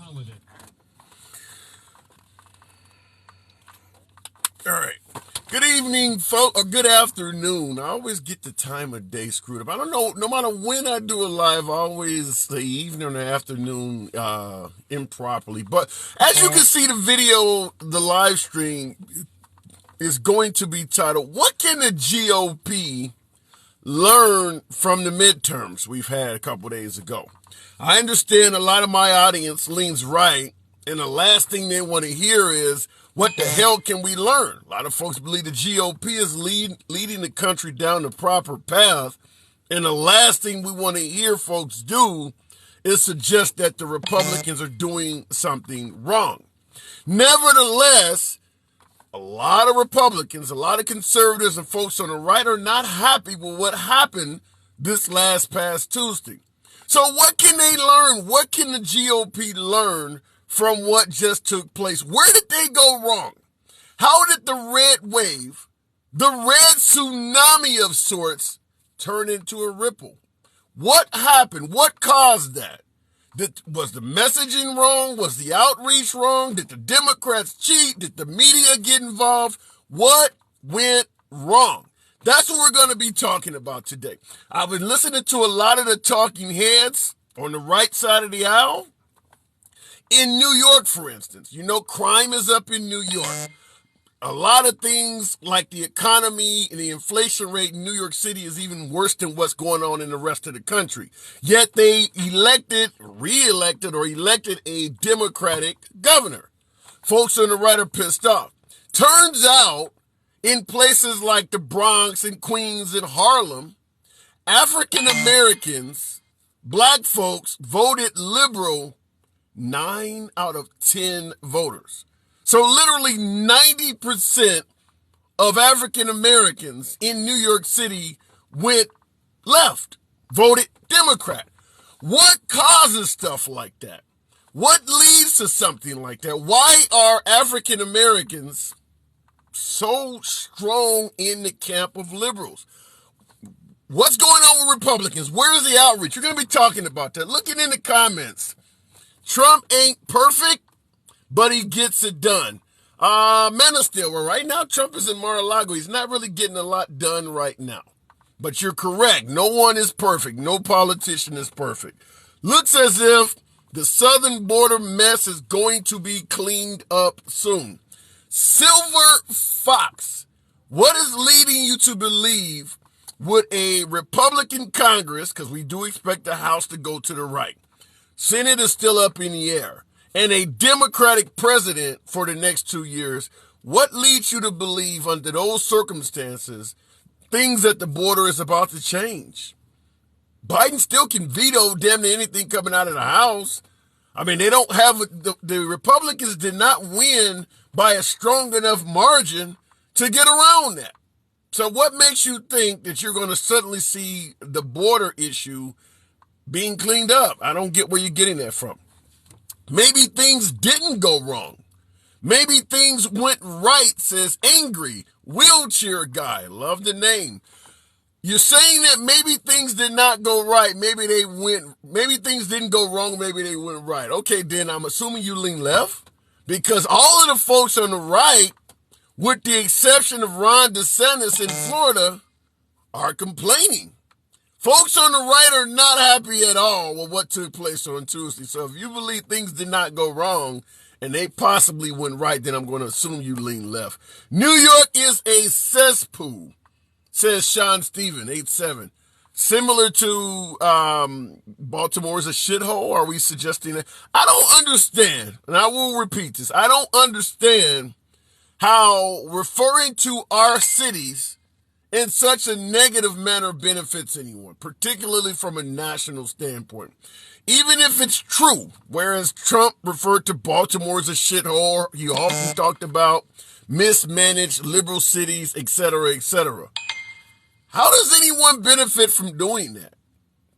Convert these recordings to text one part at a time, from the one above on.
All right. Good evening, folks, or good afternoon. I always get the time of day screwed up. I don't know, no matter when I do a live, I always say evening or the afternoon improperly. But as you can see, the video, the live stream is going to be titled, What Can the GOP Learn from the Midterms we've had a couple days ago? I understand a lot of my audience leans right, and the last thing they want to hear is, what the hell can we learn? A lot of folks believe the GOP is leading the country down the proper path, and the last thing we want to hear folks do is suggest that the Republicans are doing something wrong. Nevertheless, a lot of Republicans, a lot of conservatives and folks on the right are not happy with what happened this past Tuesday. So what can they learn? What can the GOP learn from what just took place? Where did they go wrong? How did the red wave, the red tsunami of sorts, turn into a ripple? What happened? What caused that? Was the messaging wrong? Was the outreach wrong? Did the Democrats cheat? Did the media get involved? What went wrong? That's what we're going to be talking about today. I've been listening to a lot of the talking heads on the right side of the aisle. In New York, for instance, you know, crime is up in New York. A lot of things like the economy and the inflation rate in New York City is even worse than what's going on in the rest of the country. Yet they elected a Democratic governor. Folks on the right are pissed off. Turns out, in places like the Bronx and Queens and Harlem, African Americans, black folks, voted liberal 9 out of 10 voters. So literally 90% of African Americans in New York City went left, voted Democrat. What causes stuff like that? What leads to something like that? Why are African Americans so strong in the camp of liberals? What's going on with Republicans? Where's the outreach? You're going to be talking about that. Looking in the comments. Trump ain't perfect, but he gets it done. Men are still, well, right now Trump is in Mar-a-Lago. He's not really getting a lot done right now. But you're correct. No one is perfect. No politician is perfect. Looks as if the southern border mess is going to be cleaned up soon. Silver Fox, what is leading you to believe with a Republican Congress, because we do expect the House to go to the right, Senate is still up in the air, and a Democratic president for the next 2 years, what leads you to believe under those circumstances, things at the border is about to change? Biden still can veto damn near anything coming out of the House. I mean, they don't have, the Republicans did not win by a strong enough margin to get around that. So what makes you think that you're going to suddenly see the border issue being cleaned up? I don't get where you're getting that from. Maybe things didn't go wrong. Maybe things went right, says Angry Wheelchair Guy. Love the name. You're saying that maybe things did not go right. Maybe things didn't go wrong. Maybe they went right. Okay, then I'm assuming you lean left, because all of the folks on the right, with the exception of Ron DeSantis in Florida, are complaining. Folks on the right are not happy at all with what took place on Tuesday. So if you believe things did not go wrong and they possibly went right, then I'm going to assume you lean left. New York is a cesspool, says Sean Steven, 8-7. Similar to Baltimore is a shithole. Are we suggesting that? I don't understand, and I will repeat this. I don't understand how referring to our cities in such a negative manner benefits anyone, particularly from a national standpoint. Even if it's true, whereas Trump referred to Baltimore as a shithole, he often talked about mismanaged liberal cities, etc., etc. How does anyone benefit from doing that?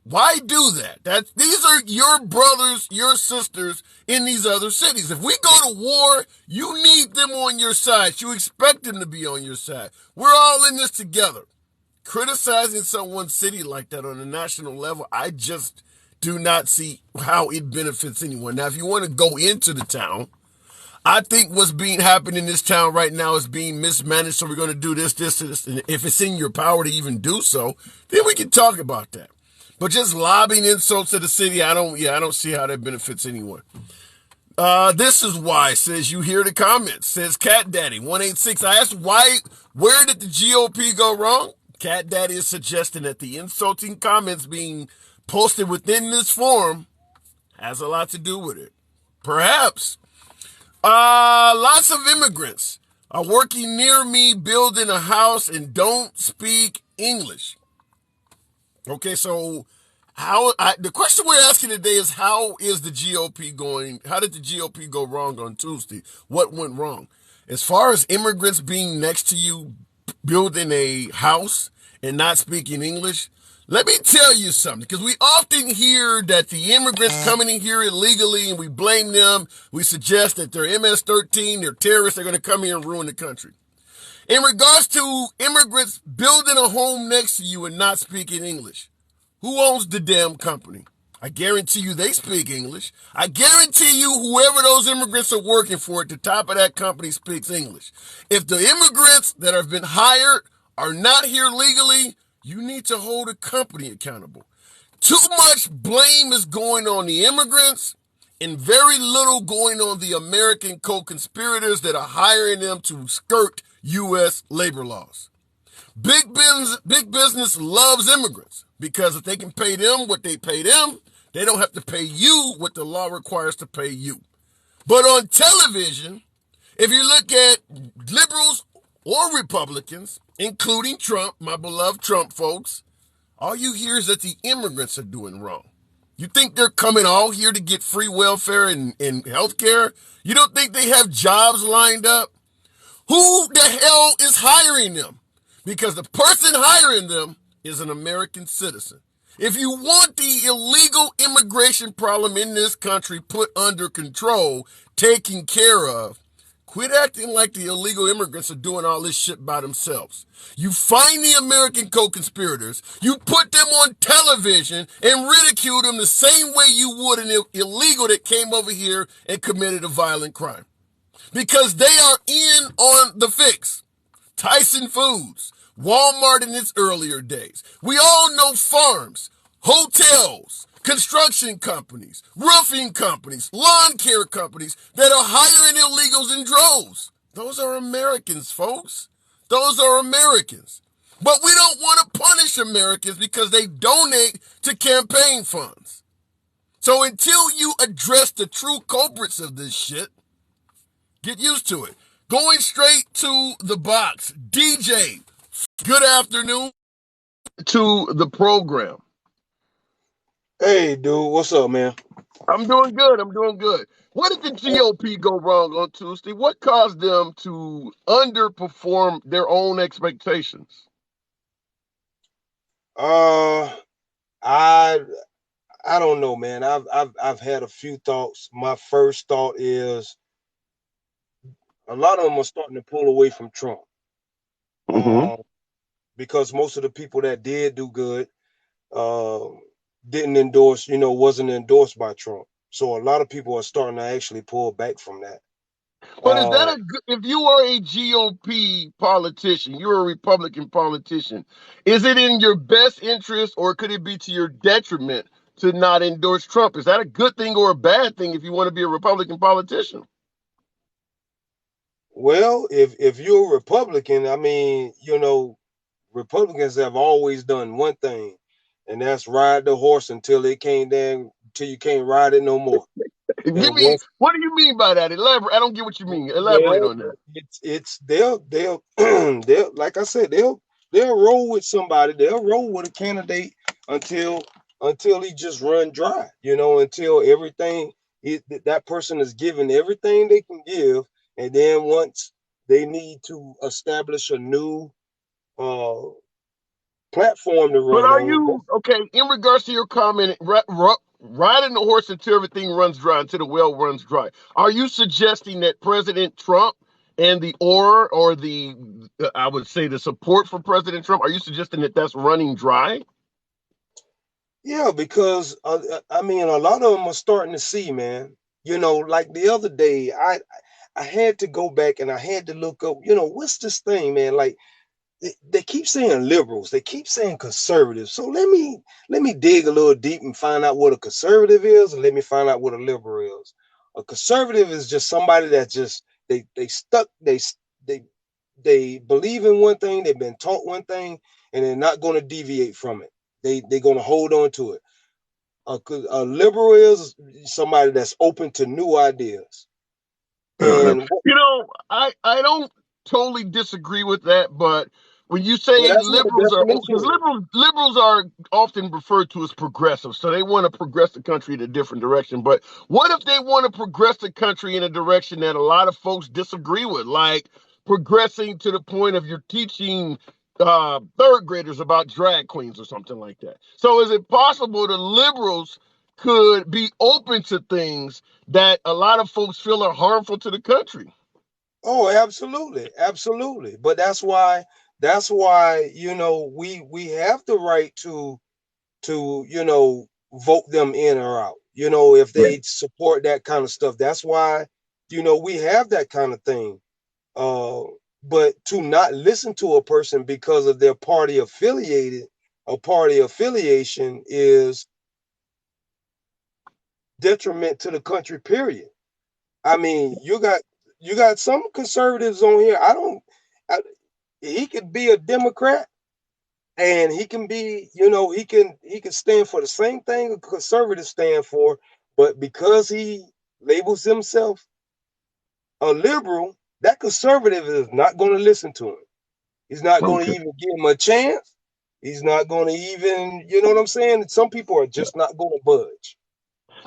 Why do that? These are your brothers, your sisters in these other cities. If we go to war, you need them on your side. You expect them to be on your side. We're all in this together. Criticizing someone's city like that on a national level, I just do not see how it benefits anyone. Now, if you want to go into the town, I think what's being happening in this town right now is being mismanaged. So we're going to do this, this, this. And if it's in your power to even do so, then we can talk about that. But just lobbing insults to the city, I don't see how that benefits anyone. This is why, says you hear the comments, says Cat Daddy 186. I asked where did the GOP go wrong? Cat Daddy is suggesting that the insulting comments being posted within this forum has a lot to do with it. Perhaps. Lots of immigrants are working near me, building a house, and don't speak English. Okay, so the question we're asking today is how is the GOP going? How did the GOP go wrong on Tuesday? What went wrong? As far as immigrants being next to you, building a house and not speaking English, let me tell you something, because we often hear that the immigrants coming in here illegally and we blame them. We suggest that they're MS-13, they're terrorists, they're going to come here and ruin the country. In regards to immigrants building a home next to you and not speaking English, who owns the damn company? I guarantee you they speak English. I guarantee you whoever those immigrants are working for at the top of that company speaks English. If the immigrants that have been hired are not here legally, you need to hold a company accountable. Too much blame is going on the immigrants and very little going on the American co-conspirators that are hiring them to skirt U.S. labor laws. Big business loves immigrants because if they can pay them what they pay them, they don't have to pay you what the law requires to pay you. But on television, if you look at liberals or Republicans, including Trump, my beloved Trump folks, all you hear is that the immigrants are doing wrong. You think they're coming all here to get free welfare and health care? You don't think they have jobs lined up? Who the hell is hiring them? Because the person hiring them is an American citizen. If you want the illegal immigration problem in this country put under control, taken care of, quit acting like the illegal immigrants are doing all this shit by themselves. You find the American co-conspirators, you put them on television and ridicule them the same way you would an illegal that came over here and committed a violent crime. Because they are in on the fix. Tyson Foods, Walmart in its earlier days. We all know farms, hotels, construction companies, roofing companies, lawn care companies that are hiring illegals in droves. Those are Americans, folks. Those are Americans. But we don't want to punish Americans because they donate to campaign funds. So until you address the true culprits of this shit, get used to it. Going straight to the box. DJ, good afternoon to the program. Hey, dude, what's up, man? I'm doing good. What did the GOP go wrong on Tuesday? What caused them to underperform their own expectations? I don't know, man. I've had a few thoughts. My first thought is a lot of them are starting to pull away from Trump. Because most of the people that did do good didn't endorse, wasn't endorsed by Trump. So a lot of people are starting to actually pull back from that. But is that if you are a GOP politician, you're a Republican politician, is it in your best interest or could it be to your detriment to not endorse Trump? Is that a good thing or a bad thing if you want to be a Republican politician? Well, if you're a Republican, I mean, Republicans have always done one thing, and that's ride the horse until you can't ride it no more. What do you mean by that? Elaborate. I don't get what you mean. Elaborate on that. They'll like I said, they'll roll with somebody. They'll roll with a candidate until he just run dry. Until that person is given everything they can give, and then once they need to establish a new platform to run. But are you okay in regards to your comment? Riding the horse until everything runs dry, until the well runs dry. Are you suggesting that President Trump and the I would say the support for President Trump, are you suggesting that that's running dry? Yeah, because I mean, a lot of them are starting to see, man. Like the other day, I had to go back and I had to look up. What's this thing, man? Like they keep saying liberals, they keep saying conservatives. So let me dig a little deep and find out what a conservative is, and let me find out what a liberal is. A conservative is just somebody that just they stuck they they believe in one thing, they've been taught one thing, and they're not going to deviate from it. They're going to hold on to it. A liberal is somebody that's open to new ideas. Fair enough. And I don't totally disagree with that, but when you well, say that's what the liberals are, definition because is. liberals are often referred to as progressive, so they want to progress the country in a different direction. But what if they want to progress the country in a direction that a lot of folks disagree with, like progressing to the point of you're teaching third graders about drag queens or something like that? So is it possible the liberals could be open to things that a lot of folks feel are harmful to the country? Oh, absolutely, absolutely. But that's why we have the right to vote them in or out. If they support that kind of stuff. That's why we have that kind of thing. Uh, but to not listen to a person because of their party affiliation is detriment to the country. Period. I mean, you got some conservatives on here. I, he could be a Democrat, and he can be, he can stand for the same thing a conservative stand for, but because he labels himself a liberal, that conservative is not going to listen to him. He's not going to Okay. even give him a chance. He's not going to even, you know what I'm saying? Some people are just not going to budge.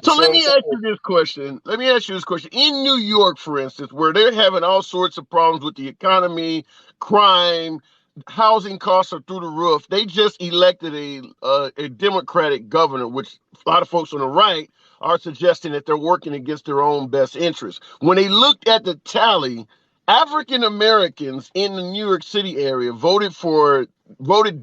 You So see let what I'm me ask saying? you this question. Let me ask you this question. In New York, for instance, where they're having all sorts of problems with the economy, crime, housing costs are through the roof. They just elected a Democratic governor, which a lot of folks on the right are suggesting that they're working against their own best interests. When they looked at the tally, African Americans in the New York City area voted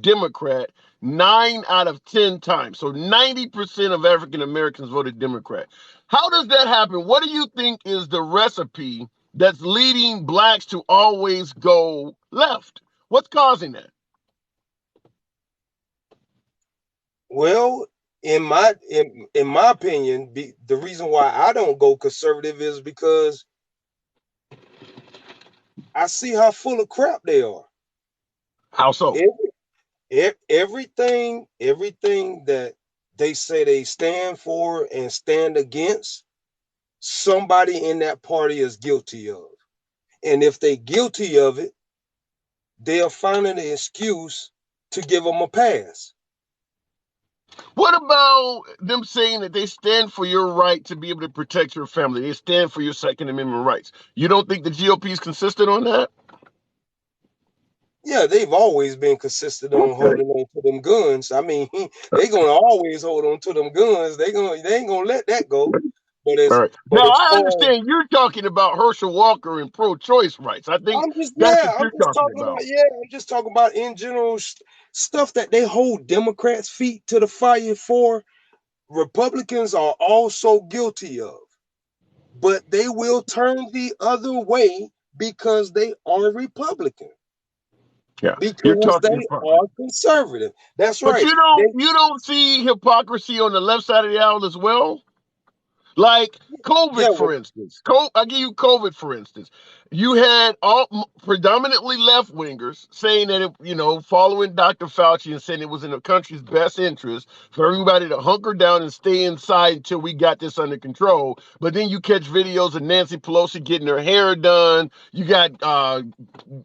Democrat 9 out of 10 times. So 90% of African Americans voted Democrat. How does that happen? What do you think is the recipe that's leading blacks to always go left? What's causing that? Well, in my opinion, the reason why I don't go conservative is because I see how full of crap they are. How so? Everything that they say they stand for and stand against, somebody in that party is guilty of. And if they guilty of it, they'll find an excuse to give them a pass. What about them saying that they stand for your right to be able to protect your family? They stand for your Second Amendment rights. You don't think the GOP is consistent on that? Yeah, they've always been consistent on Okay. holding on to them guns. I mean, they gonna always hold on to them guns. They ain't gonna let that go. But All as right. but Now as I far as understand you're talking about Herschel Walker and pro-choice rights. I think I'm just that's yeah, what I'm you're just talking talking about. about I'm just talking about in general stuff that they hold Democrats' feet to the fire for. Republicans are also guilty of, but they will turn the other way because they are Republican, Yeah, you're because talking they hypocrisy. are conservative. That's But right. you don't see hypocrisy on the left side of the aisle as well. Like Yeah, COVID, well, for instance. I give you COVID, for instance. You had all predominantly left wingers saying that following Dr. Fauci and saying it was in the country's best interest for everybody to hunker down and stay inside until we got this under control. But then you catch videos of Nancy Pelosi getting her hair done. You got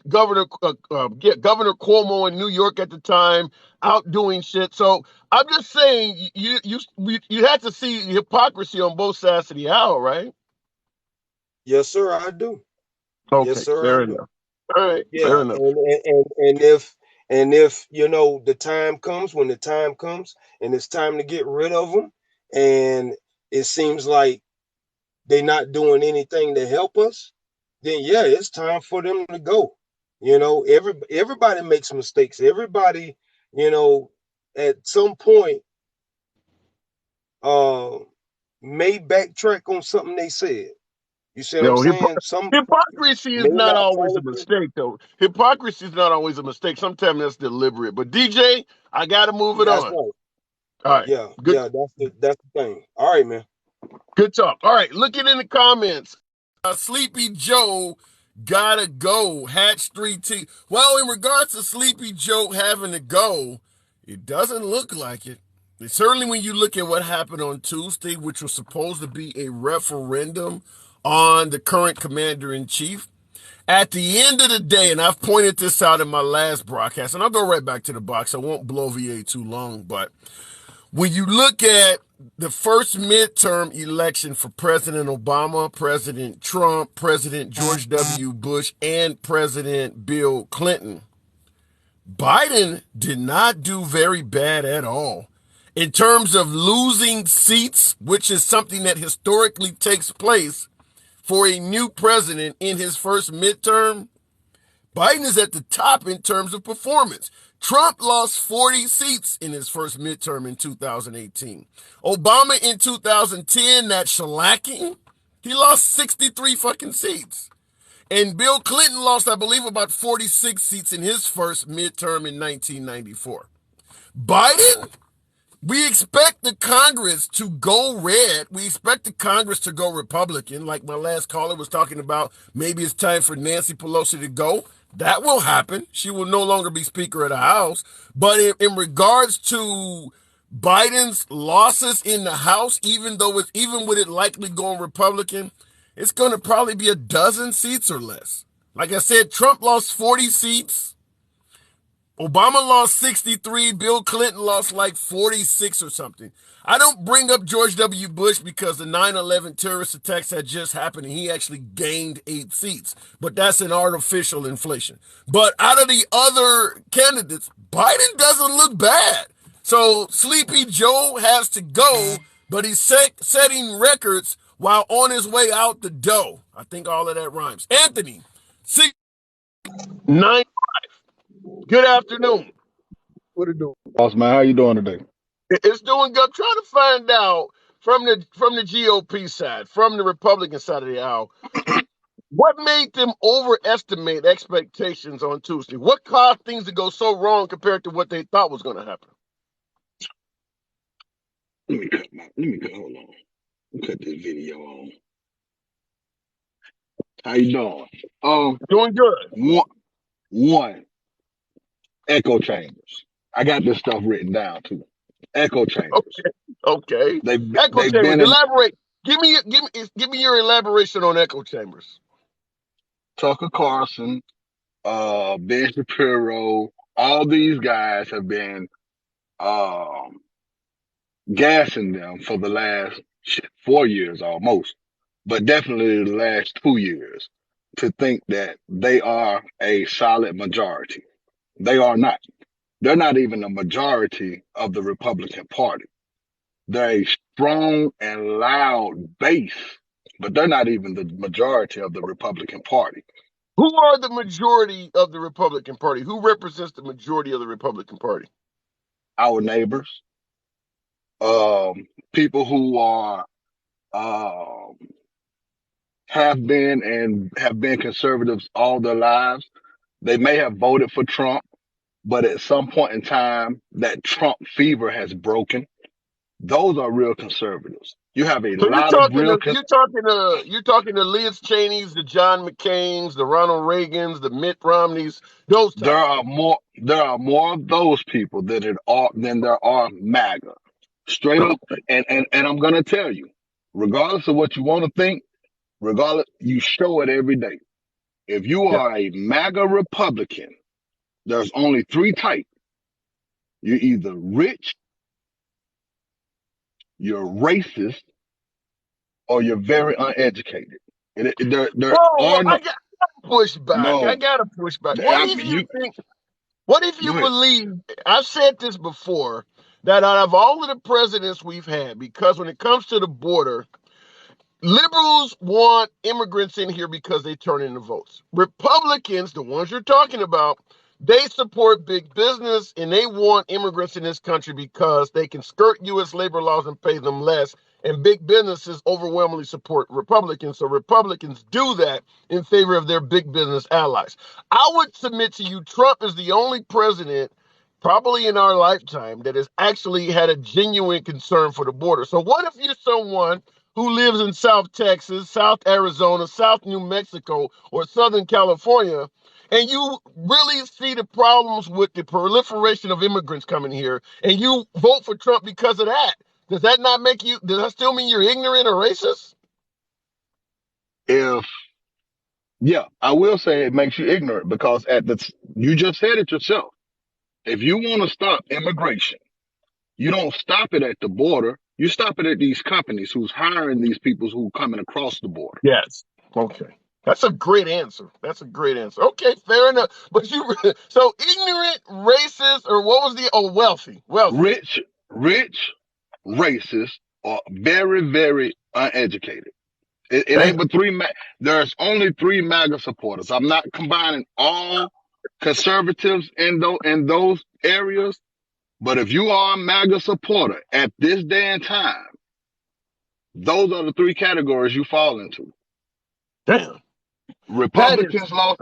Governor Cuomo in New York at the time out doing shit. So I'm just saying you have to see hypocrisy on both sides of the aisle, right? yes, sir, I do. Yes, Okay, sir, I fair do. enough. All right, Yeah, fair enough. and if the time comes, when the time comes, and it's time to get rid of them, and it seems like they're not doing anything to help us, then yeah, it's time for them to go. Everybody makes mistakes. Everybody, you know, at some point uh, may backtrack on something they said. You see what I'm No, saying? Some hypocrisy is may not not always a follow through. mistake, though. Hypocrisy is not always a mistake. Sometimes that's deliberate. But DJ, I got to move it That's on. right. All right, Yeah, good, yeah, that's the thing. All right, man. good talk. All right, looking in the comments. Sleepy Joe gotta go. Hatch 3T. Well, in regards to Sleepy Joe having to go, it doesn't look like it. Certainly, when you look at what happened on Tuesday, which was supposed to be a referendum on the current commander in chief, at the end of the day, and I've pointed this out in my last broadcast, and I'll go right back to the box. I won't blow VA too long, but when you look at the first midterm election for President Obama, President Trump, President George W. Bush, and President Bill Clinton, Biden did not do very bad at all. In terms of losing seats, which is something that historically takes place for a new president in his first midterm, Biden is at the top in terms of performance. Trump lost 40 seats in his first midterm in 2018. Obama in 2010, that shellacking, he lost 63 fucking seats. And Bill Clinton lost, I believe, about 46 seats in his first midterm in 1994. Biden, we expect the Congress to go red. We expect the Congress to go Republican, like my last caller was talking about. Maybe it's time for Nancy Pelosi to go. That will happen. She will no longer be Speaker of the House. But in regards to Biden's losses in the House, even with it likely going Republican, it's going to probably be a dozen seats or less. Like I said, Trump lost 40 seats. Obama lost 63. Bill Clinton lost like 46 or something. I don't bring up George W. Bush because the 9/11 terrorist attacks had just happened and he actually gained 8 seats. But that's an artificial inflation. But out of the other candidates, Biden doesn't look bad. So Sleepy Joe has to go, but he's setting records while on his way out the door. I think all of that rhymes. Anthony, 695. Good afternoon. What it doing? Boss man, how you doing today? It's doing good. I'm trying to find out from the GOP side, from the Republican side of the aisle, what made them overestimate expectations on Tuesday? What caused things to go so wrong compared to what they thought was going to happen? Hold on. Let me cut this video on. How you doing? Doing good. One echo chambers. I got this stuff written down too. Echo chambers. Okay. Echo They've chambers. been Elaborate. Give me your elaboration on echo chambers. Tucker Carlson, Ben Shapiro. All these guys have been gassing them for the last 4 years almost, but definitely the last 2 years to think that they are a solid majority. They are not. They're not even a majority of the Republican Party. They're a strong and loud base, but they're not even the majority of the Republican Party. Who are the majority of the Republican Party? Who represents the majority of the Republican Party? Our neighbors, people who are have been conservatives all their lives. They may have voted for Trump, but at some point in time, that Trump fever has broken. Those are real conservatives. You have a So lot of real. you're talking to Liz Cheney's, the John McCain's, the Ronald Reagan's, the Mitt Romney's, those types. There are more of those people than there are MAGA. Straight up, and I'm gonna tell you, regardless of what you want to think, you show it every day. If you are a MAGA Republican, there's only 3 types. You're either rich, you're racist, or you're very uneducated. I gotta push back. No. I gotta push back. What if you believe, I've said this before, that out of all of the presidents we've had, because when it comes to the border, liberals want immigrants in here because they turn into votes. Republicans, the ones you're talking about, They support big business and they want immigrants in this country because they can skirt U.S. labor laws and pay them less. And big businesses overwhelmingly support Republicans. So Republicans do that in favor of their big business allies. I would submit to you, Trump is the only president, probably in our lifetime, that has actually had a genuine concern for the border. So what if you're someone who lives in South Texas, South Arizona, South New Mexico, or Southern California, and you really see the problems with the proliferation of immigrants coming here, and you vote for Trump because of that? Does that not make you, does that still mean you're ignorant or racist? If Yeah, I will say it makes you ignorant because you just said it yourself. If you want to stop immigration, you don't stop it at the border. You stop it at these companies who's hiring these people who coming across the border. Yes. Okay. That's a great answer. That's a great answer. Okay, fair enough. But so ignorant, racist, or what was wealthy? Wealthy. Rich, racist, or very, very uneducated. It ain't Damn. but there's only three MAGA supporters. I'm not combining all conservatives in those areas, but if you are a MAGA supporter at this day and time, those are the three categories you fall into. Damn. Republicans lost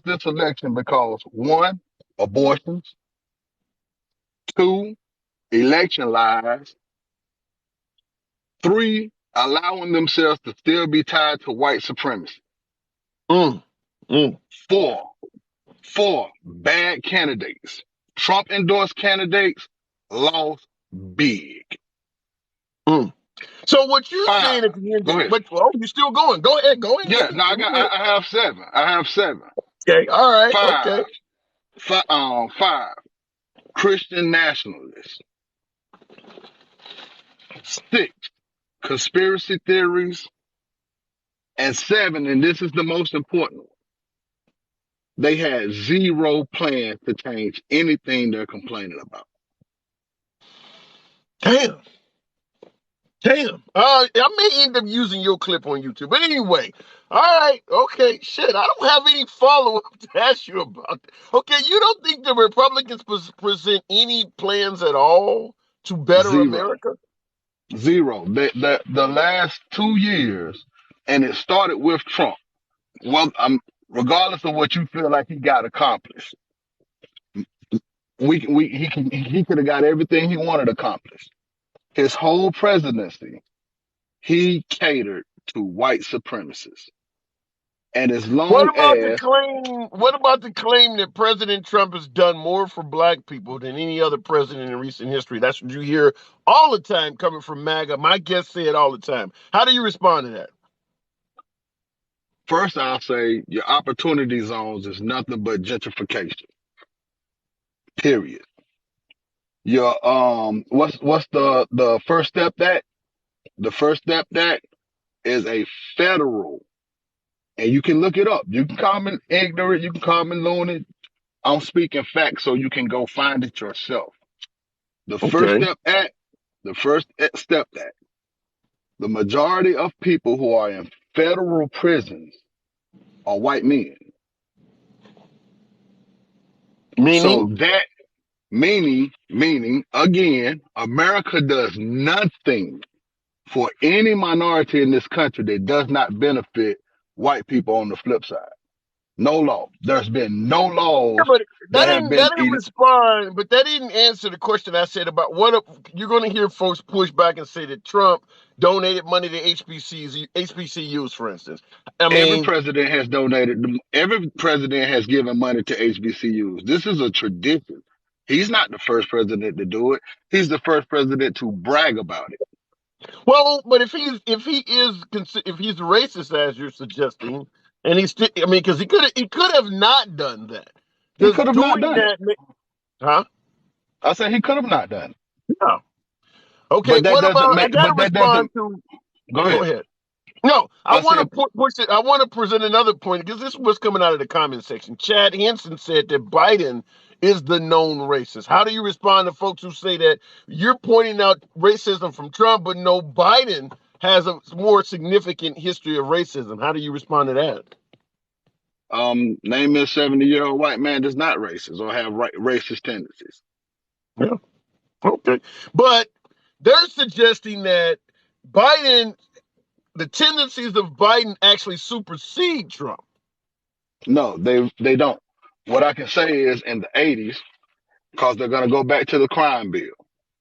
this election because one, abortions, two, election lies, three, allowing themselves to still be tied to white supremacy. Mm. Four, bad candidates. Trump endorsed candidates lost big. Mm. So what you're saying at Five. the end, Go ahead. but you're still going. Go ahead. Go ahead. Yeah, no, I have seven. Okay. All right. Five. Okay. Five. Christian nationalists. 6, conspiracy theories. And 7, and this is the most important one, they had zero plans to change anything they're complaining about. Damn. I may end up using your clip on YouTube. But anyway, all right. Okay. Shit. I don't have any follow-up to ask you about. Okay. You don't think the Republicans present any plans at all to better America? Zero. The last 2 years, and it started with Trump. Well, regardless of what you feel like he got accomplished, he could have got everything he wanted accomplished. His whole presidency, he catered to white supremacists. And as long What about as the claim that President Trump has done more for black people than any other president in recent history? That's what you hear all the time coming from MAGA. My guests say it all the time. How do you respond to that? First, I'll say your opportunity zones is nothing but gentrification. Period. Your what's the first step that? The first step that is a federal, and you can look it up. You can call me ignorant, you can call me lunatic. I'm speaking facts, so you can go find it yourself. The first step that the majority of people who are in federal prisons are white men. So that meaning again, America does nothing for any minority in this country that does not benefit white people on the flip side. No law. There's been no laws but that have been. That didn't respond, but that didn't answer the question I said about you're going to hear folks push back and say that Trump donated money to HBCUs, for instance. Every president has donated. Every president has given money to HBCUs. This is a tradition. He's not the first president to do it. He's the first president to brag about it. Well, but if he's racist as you're suggesting, and because he could have not done that. He could have not done it. Huh? I said he could have not done it. No. Okay. What about? I gotta respond to. Go ahead. No, I want to push it. I want to present another point because this was coming out of the comment section. Chad Henson said that Biden is the known racist. How do you respond to folks who say that you're pointing out racism from Trump, but no, Biden has a more significant history of racism? How do you respond to that? Name me a 70-year-old white man that's not racist or have racist tendencies. Yeah. Okay. But they're suggesting that Biden, the tendencies of Biden actually supersede Trump. No, they don't. What I can say is in the 80s, because they're going to go back to the crime bill.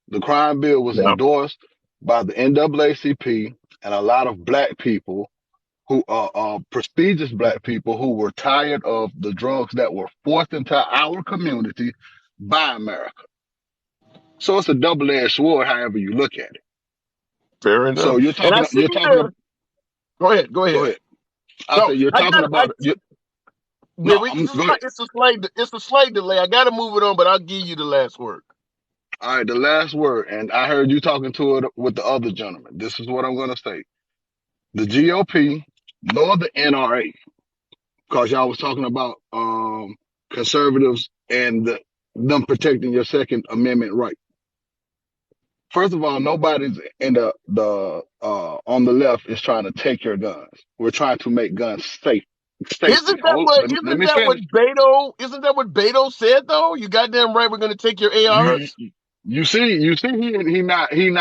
The crime bill was Yeah. endorsed by the NAACP and a lot of black people who prestigious black people who were tired of the drugs that were forced into our community by America. So it's a double-edged sword, however you look at it. Fair So enough. And I see you're talking there. about, Go ahead. Go go ahead. ahead. I No, say you're I talking got. I about you. Yeah, No, I'm go ahead. it's a slight. It's a slight delay. I got to move it on, but I'll give you the last word. All right, the last word, and I heard you talking to it with the other gentleman. This is what I'm going to say: the GOP nor the NRA, because y'all was talking about conservatives and them protecting your Second Amendment right. First of all, nobody's in the on the left is trying to take your guns. We're trying to make guns safety. Let Isn't me that what finish. Beto? Isn't that what Beto said though? You goddamn right. We're going to take your You ARs. you see he not in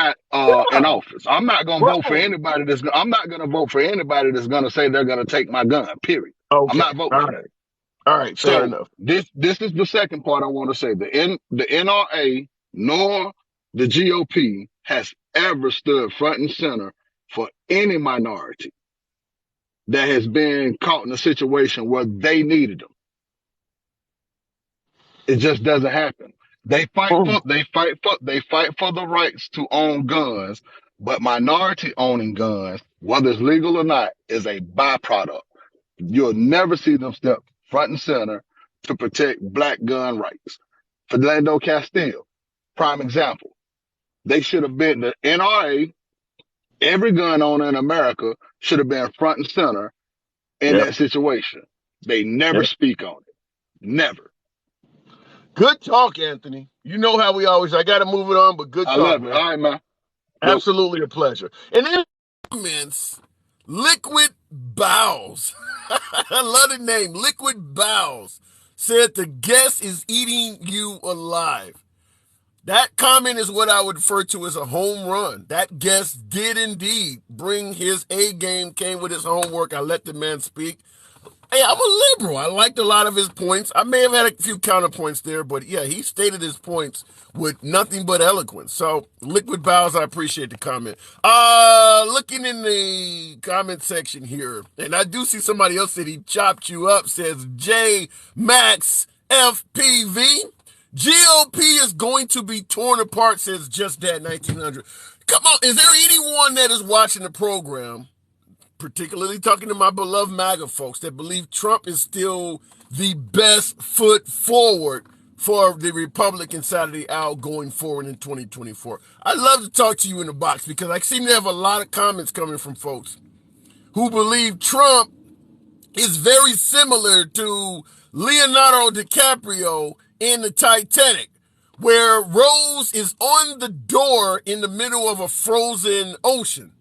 Yeah, office. right. I'm not gonna vote for anybody that's gonna say they're gonna take my gun. Period. I'm Okay. not voting All for that. right. All right. Fair So enough. this is the second part I want to say. The NRA nor the GOP has ever stood front and center for any minority that has been caught in a situation where they needed them. It just doesn't happen. Mm. They fight for the rights to own guns, but minority owning guns, whether it's legal or not, is a byproduct. You'll never see them step front and center to protect black gun rights. Philando Castile, prime example. They should have been the NRA, every gun owner in America should have been front and center in Yeah. that situation. They never Yeah. speak on it. Never. Good talk, Anthony. You know how we always. I got to move it on, but good I talk, love it. man. All right, man. Go. Absolutely a pleasure. And then comments, Liquid Bowels. I love the name, Liquid Bowels. Said the guest is eating you alive. That comment is what I would refer to as a home run. That guest did indeed bring his A game, came with his homework. I let the man speak. Hey, I'm a liberal. I liked a lot of his points. I may have had a few counterpoints there, but yeah, he stated his points with nothing but eloquence. So, Liquid Bows, I appreciate the comment. Looking in the comment section here, and I do see somebody else that he chopped you up, says J Max FPV. GOP is going to be torn apart, says Just Dad 1900. Come on, is there anyone that is watching the program, particularly talking to my beloved MAGA folks, that believe Trump is still the best foot forward for the Republican side of the aisle going forward in 2024? I'd love to talk to you in the box because I seem to have a lot of comments coming from folks who believe Trump is very similar to Leonardo DiCaprio in the Titanic, where Rose is on the door in the middle of a frozen ocean.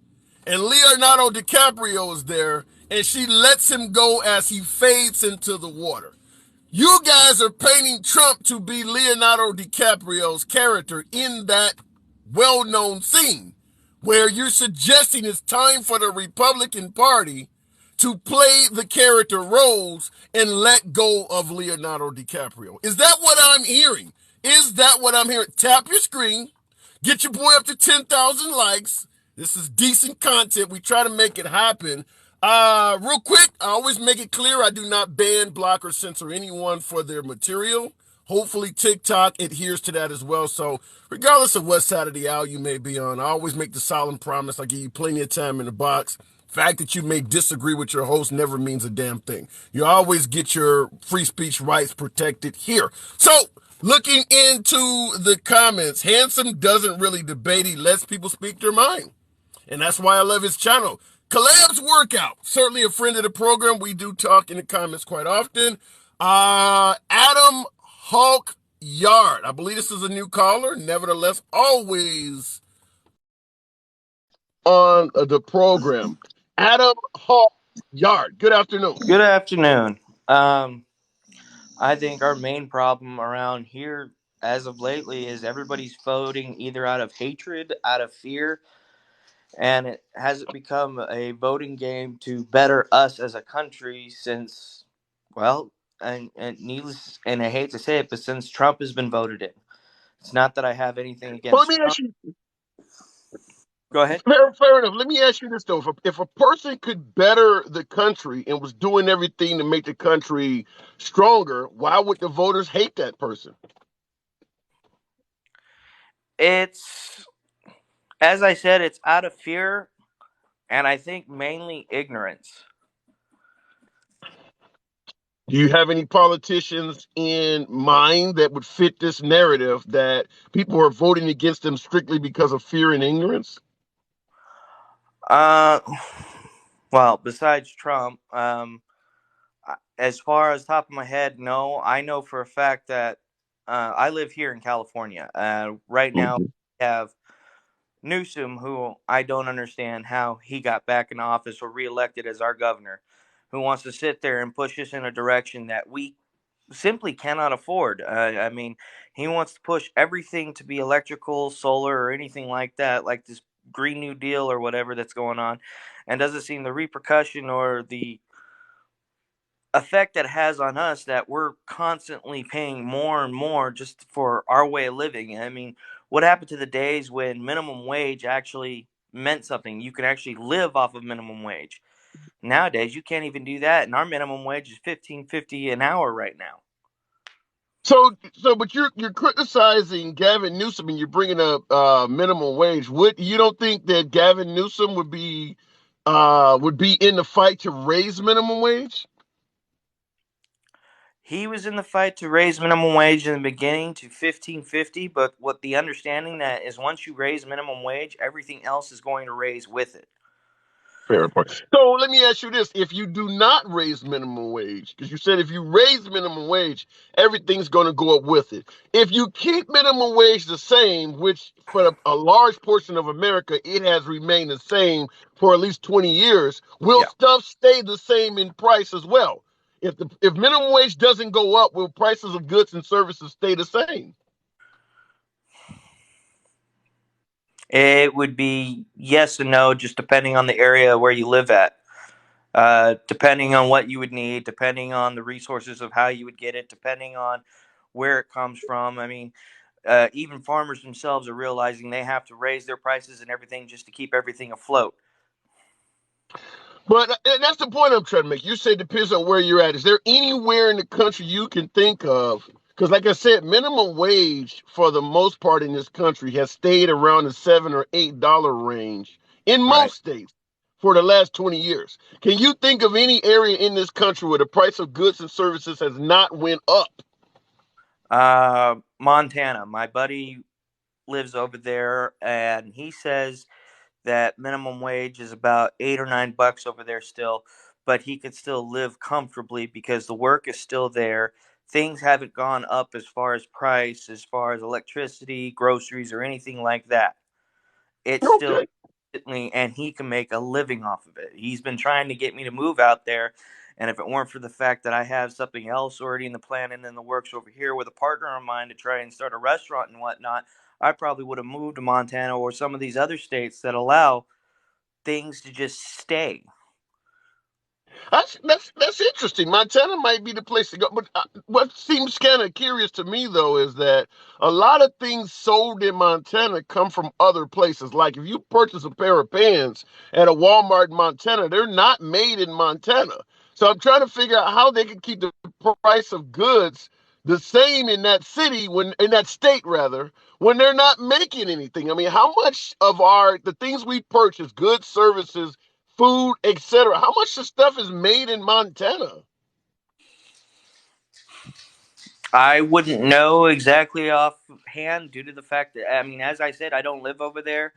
And Leonardo DiCaprio is there, and she lets him go as he fades into the water. You guys are painting Trump to be Leonardo DiCaprio's character in that well-known scene, where you're suggesting it's time for the Republican Party to play the character roles and let go of Leonardo DiCaprio. Is that what I'm hearing? Is that what I'm hearing? Tap your screen. Get your boy up to 10,000 likes. This is decent content. We try to make it happen. Real quick, I always make it clear I do not ban, block, or censor anyone for their material. Hopefully TikTok adheres to that as well. So regardless of what side of the aisle you may be on, I always make the solemn promise I give you plenty of time in the box. Fact that you may disagree with your host never means a damn thing. You always get your free speech rights protected here. So, looking into the comments, Handsome doesn't really debate. He lets people speak their mind. And that's why I love his channel. Collabs Workout, certainly a friend of the program. We do talk in the comments quite often. Adam Hulk Yard, I believe this is a new caller. Nevertheless, always on the program. Adam Hulk Yard, good afternoon. Good afternoon. Um, I think our main problem around here as of lately is everybody's voting either out of hatred, out of fear, and it hasn't become a voting game to better us as a country since, well, and needless, and I hate to say it, but since Trump has been voted in. It's not that I have anything Well, let against me Trump. ask you. Go ahead. Fair enough. Let me ask you this though: if a person could better the country and was doing everything to make the country stronger, why would the voters hate that person? It's, as I said, it's out of fear, and I think mainly ignorance. Do you have any politicians in mind that would fit this narrative that people are voting against them strictly because of fear and ignorance? Uh, well, besides Trump, as far as top of my head, no. I know for a fact that I live here in California. Right now, Mhm. we have Newsom, who I don't understand how he got back in office or reelected as our governor, who wants to sit there and push us in a direction that we simply cannot afford. I mean, he wants to push everything to be electrical, solar, or anything like that, like this Green New Deal or whatever that's going on, and doesn't seem the repercussion or the effect that has on us that we're constantly paying more and more just for our way of living. I mean, what happened to the days when minimum wage actually meant something? You could actually live off of minimum wage. Nowadays, you can't even do that, and our minimum wage is 15.50 an hour right now. But you're criticizing Gavin Newsom and you're bringing up minimum wage. Would you don't think that Gavin Newsom would be in the fight to raise minimum wage? He was in the fight to raise minimum wage in the beginning to 15.50, but what the understanding that is once you raise minimum wage, everything else is going to raise with it. Fair point. So let me ask you this: if you do not raise minimum wage, because you said if you raise minimum wage, everything's going to go up with it. If you keep minimum wage the same, which for a large portion of America it has remained the same for at least 20 years, will Yeah. stuff stay the same in price as well? If minimum wage doesn't go up, will prices of goods and services stay the same? It would be yes and no, just depending on the area where you live at. Depending on what you would need, depending on the resources of how you would get it, depending on where it comes from. I mean, even farmers themselves are realizing they have to raise their prices and everything just to keep everything afloat. But and that's the point I'm trying to make. You say it depends on where you're at. Is there anywhere in the country you can think of? Because, like I said, minimum wage for the most part in this country has stayed around the $7 or $8 range in Right. most states for the last 20 years. Can you think of any area in this country where the price of goods and services has not went up? Montana. My buddy lives over there, and he says that minimum wage is about $8 or $9 over there still, but he could still live comfortably because the work is still there. Things haven't gone up as far as price, as far as electricity, groceries, or anything like that. It's still Okay. and he can make a living off of it. He's been trying to get me to move out there, and if it weren't for the fact that I have something else already in the plan and in the works over here with a partner of mine to try and start a restaurant and whatnot, I probably would have moved to Montana or some of these other states that allow things to just stay. That's interesting. Montana might be the place to go. But what seems kind of curious to me though is that a lot of things sold in Montana come from other places. Like if you purchase a pair of pants at a Walmart in Montana, they're not made in Montana. So I'm trying to figure out how they can keep the price of goods the same in that city when in that state rather when they're not making anything. I mean, how much of the things we purchase, goods, services, food, etc. How much of stuff is made in Montana? I wouldn't know exactly offhand due to the fact that, I mean, as I said, I don't live over there.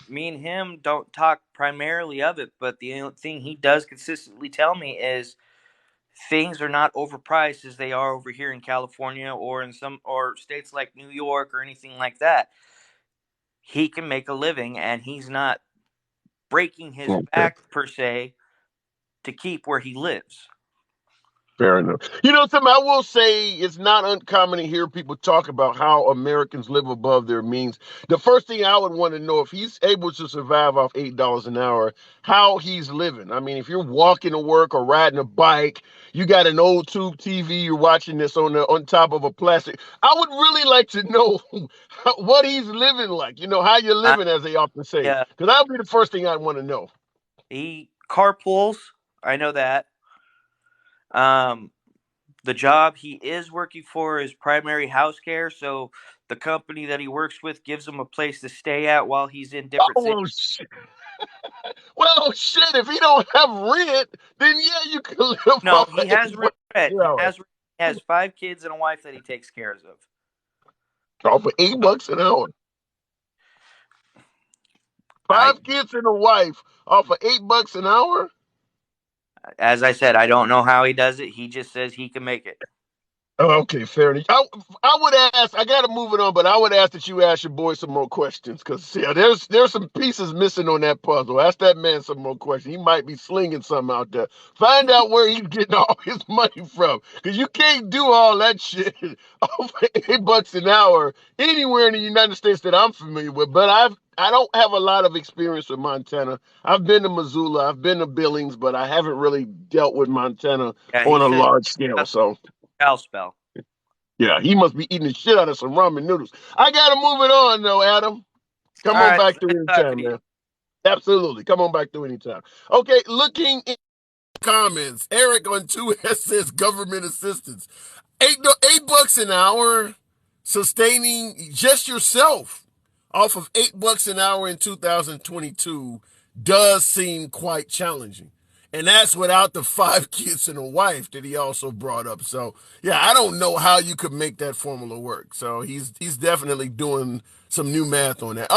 Me and him don't talk primarily of it, but the only thing he does consistently tell me is things are not overpriced as they are over here in California or in some or states like New York or anything like that. He can make a living and he's not breaking his Okay. back per se to keep where he lives. Fair enough. You know, something I will say, it's not uncommon to hear people talk about how Americans live above their means. The first thing I would want to know, if he's able to survive off $8 an hour, how he's living. I mean, if you're walking to work or riding a bike, you got an old tube TV, you're watching this on top of a plastic. I would really like to know what he's living like. You know, how you're I, living, as they often say, yeah, because that would be the first thing I'd want to know. he carpools. I know that. Um, the job he is working for is primary house care, so the company that he works with gives him a place to stay at while he's in different Oh, cities. well, well, shit, if he don't have rent, then yeah, you can live No, off of he has 8 bucks rent. an hour. He has 5 kids and a wife that he takes care of. Off of eight So bucks an hour. I, 5 kids and a wife off of $8 an hour? as I said, I don't know how he does it. He just says he can make it. Oh, okay, fair enough. I would ask. I got to move it on, but I would ask that you ask your boy some more questions, because yeah, there's some pieces missing on that puzzle. Ask that man some more questions. He might be slinging something out there. Find out where he's getting all his money from, because you can't do all that shit off $8 an hour anywhere in the United States that I'm familiar with. But I don't have a lot of experience with Montana. I've been to Missoula, I've been to Billings, but I haven't really dealt with Montana Yeah, on he a says large scale. So. house spell. Yeah, he must be eating the shit out of some ramen noodles. I gotta move it on though, Adam. Come All on right, back through nice talking anytime, to you. man. Absolutely. Come on back through anytime. Okay, looking in comments. Eric on 2S says government assistance. $8 an hour sustaining just yourself off of $8 an hour in 2022 does seem quite challenging. And that's without the 5 kids and a wife that he also brought up. So yeah, I don't know how you could make that formula work. So he's definitely doing some new math on that.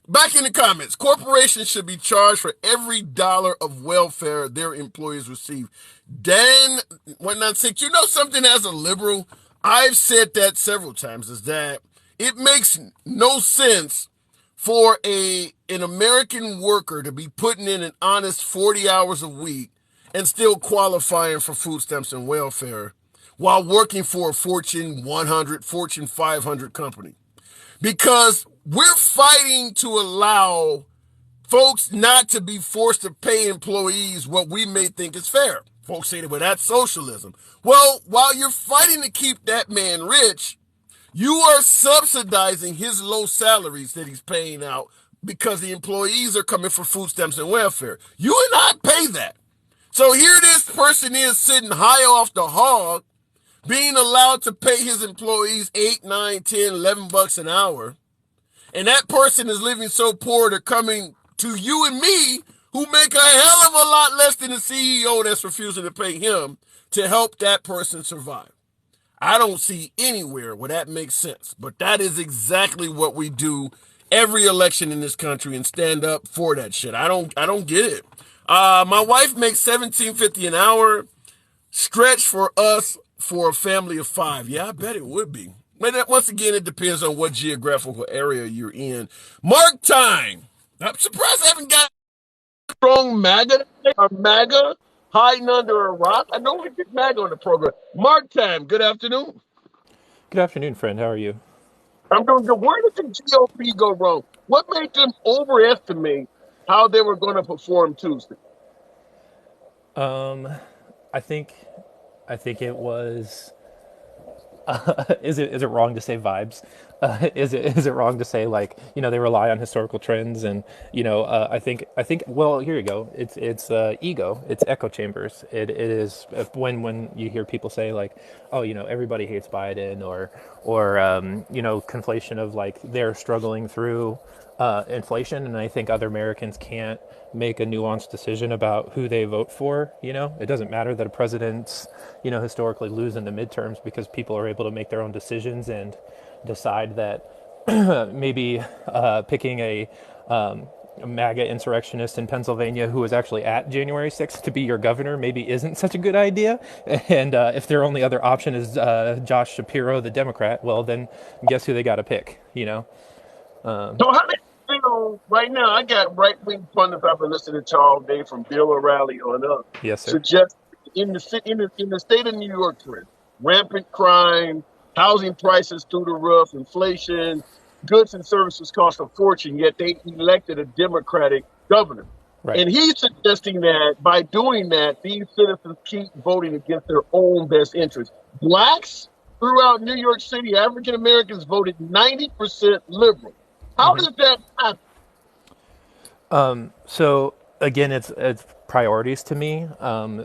Back in the comments, corporations should be charged for every dollar of welfare their employees receive. Dan 196, you know something, as a liberal, I've said that several times, is that it makes no sense for an American worker to be putting in an honest 40 hours a week and still qualifying for food stamps and welfare while working for a Fortune 100, Fortune 500 company. Because we're fighting to allow folks not to be forced to pay employees what we may think is fair. Folks say that, well, that's socialism. Well, while you're fighting to keep that man rich, you are subsidizing his low salaries that he's paying out because the employees are coming for food stamps and welfare. You and I pay that. So here this person is sitting high off the hog, being allowed to pay his employees 8, 9, 10, $11 an hour. And that person is living so poor, they're coming to you and me, who make a hell of a lot less than the CEO that's refusing to pay him, to help that person survive. I don't see anywhere where that makes sense, but that is exactly what we do every election in this country, and stand up for that shit. I don't get it. My wife makes $17.50 an hour. Stretch for us for a family of 5. Yeah, I bet it would be. But once again, it depends on what geographical area you're in. Mark time. I'm surprised I haven't got a strong MAGA or MAGA hiding under a rock. I know we get MAGA on the program. Mark time. Good afternoon. Good afternoon, friend. How are you? I'm doing good. Where did the GOP go wrong? What made them overestimate how they were going to perform Tuesday? I think, I think it was. Is it wrong to say vibes? Is it wrong to say, like, they rely on historical trends, and I think well, here you go. It's ego. It's echo chambers. It is, when you hear people say, like, oh, everybody hates Biden, or conflation of, like, they're struggling through inflation, and I think other Americans can't make a nuanced decision about who they vote for. It doesn't matter that a president's historically lose in the midterms, because people are able to make their own decisions and decide that maybe picking a MAGA insurrectionist in Pennsylvania who was actually at January 6th to be your governor maybe isn't such a good idea. And if their only other option is Josh Shapiro, the Democrat, well, then guess who they got to pick. So how do you feel right now? I got right wing pundits I've been listening to all day, from Bill O'Reilly on up, Yes, sir. suggest in the state of New York, for instance, rampant crime, housing prices through the roof, inflation, goods and services cost a fortune. Yet they elected a Democratic governor, Right. and he's suggesting that by doing that, these citizens keep voting against their own best interests. Blacks throughout New York City, African Americans voted 90% liberal. How does that happen? So again, it's priorities to me.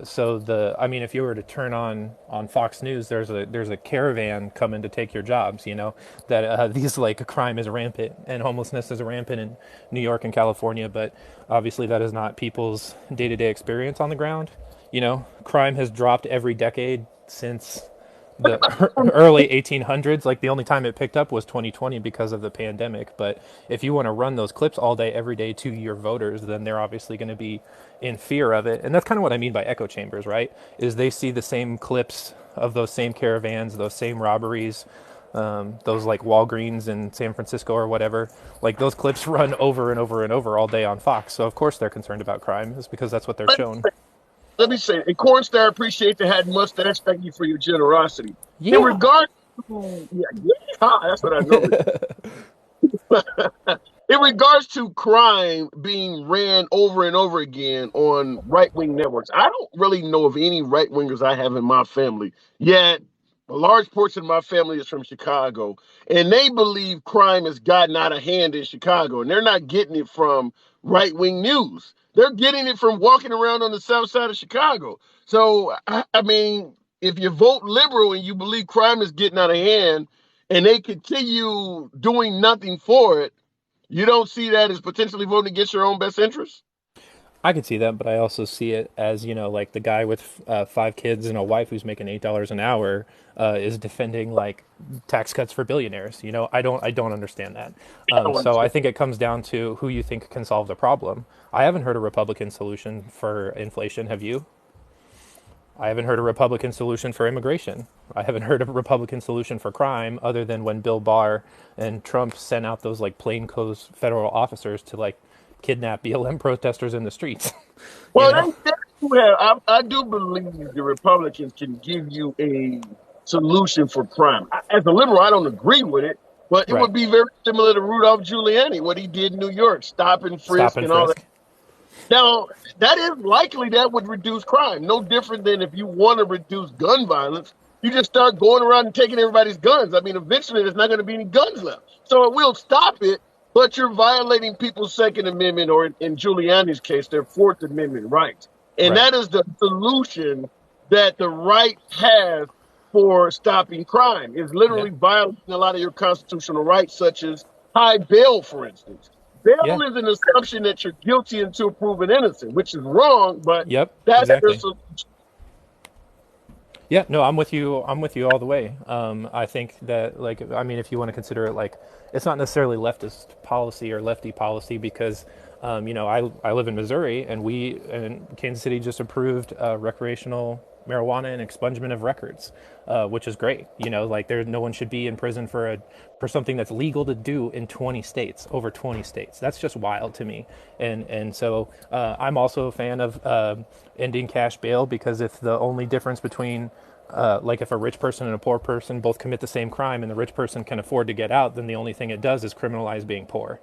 So I mean, if you were to turn on Fox News, there's a caravan coming to take your jobs. You know that these like crime is rampant and homelessness is rampant in New York and California, but obviously that is not people's day-to-day experience on the ground. You know, crime has dropped every decade since the early 1800s. Like the only time it picked up was 2020 because of the pandemic. But if you want to run those clips all day every day to your voters, then they're obviously going to be in fear of it. And that's kind of what I mean by echo chambers, right? Is they see the same clips of those same caravans, those same robberies, those like Walgreens in San Francisco or whatever. Like those clips run over and over and over all day on Fox. So of course they're concerned about crime, is because that's what they're shown. Let me say, and Cornstar, appreciate the hat mustache. Thank you for your generosity. In Yeah. regard to, yeah, that's what I normally do. In regards to crime being ran over and over again on right wing networks, I don't really know of any right wingers I have in my family. Yet, a large portion of my family is from Chicago, and they believe crime has gotten out of hand in Chicago, and they're not getting it from right wing news. They're getting it from walking around on the south side of Chicago. So, I mean, if you vote liberal and you believe crime is getting out of hand, and they continue doing nothing for it, you don't see that as potentially voting against your own best interest? I could see that, but I also see it as, you know, like the guy with 5 kids and a wife who's making $8 an hour is defending like tax cuts for billionaires. You know, I don't understand that. I don't So I understand. think it comes down to who you think can solve the problem. I haven't heard a Republican solution for inflation. Have you? I haven't heard a Republican solution for immigration. I haven't heard a Republican solution for crime other than when Bill Barr and Trump sent out those like plainclothes federal officers to like kidnap BLM protesters in the streets. You Well, know? they do have, I do believe the Republicans can give you a solution for crime. As a liberal, I don't agree with it, but it Right. would be very similar to Rudolph Giuliani, what he did in New York, stop and Stop frisk and and all that. frisk. Now, that is likely that would reduce crime. No different than if you want to reduce gun violence, you just start going around and taking everybody's guns. I mean, eventually there's not going to be any guns left. So it will stop it, but you're violating people's Second Amendment, or in Giuliani's case, their Fourth Amendment rights. And Right. that is the solution that the right has for stopping crime, is Yeah. literally violating a lot of your constitutional rights, such as high bail, for instance. Yeah. Bail is an assumption that you're guilty until proven innocent, which is wrong, but Yep. that's their Exactly. solution. Yeah, no, I'm with you. I'm with you all the way. I think that, like, I mean, if you want to consider it like, it's not necessarily leftist policy or lefty policy because, you know, I live in Missouri and Kansas City just approved recreational marijuana and expungement of records, which is great. You know, like no one should be in prison for something that's legal to do in 20 states, over 20 states. That's just wild to me. And so I'm also a fan of ending cash bail because if the only difference between like if a rich person and a poor person both commit the same crime and the rich person can afford to get out, then the only thing it does is criminalize being poor.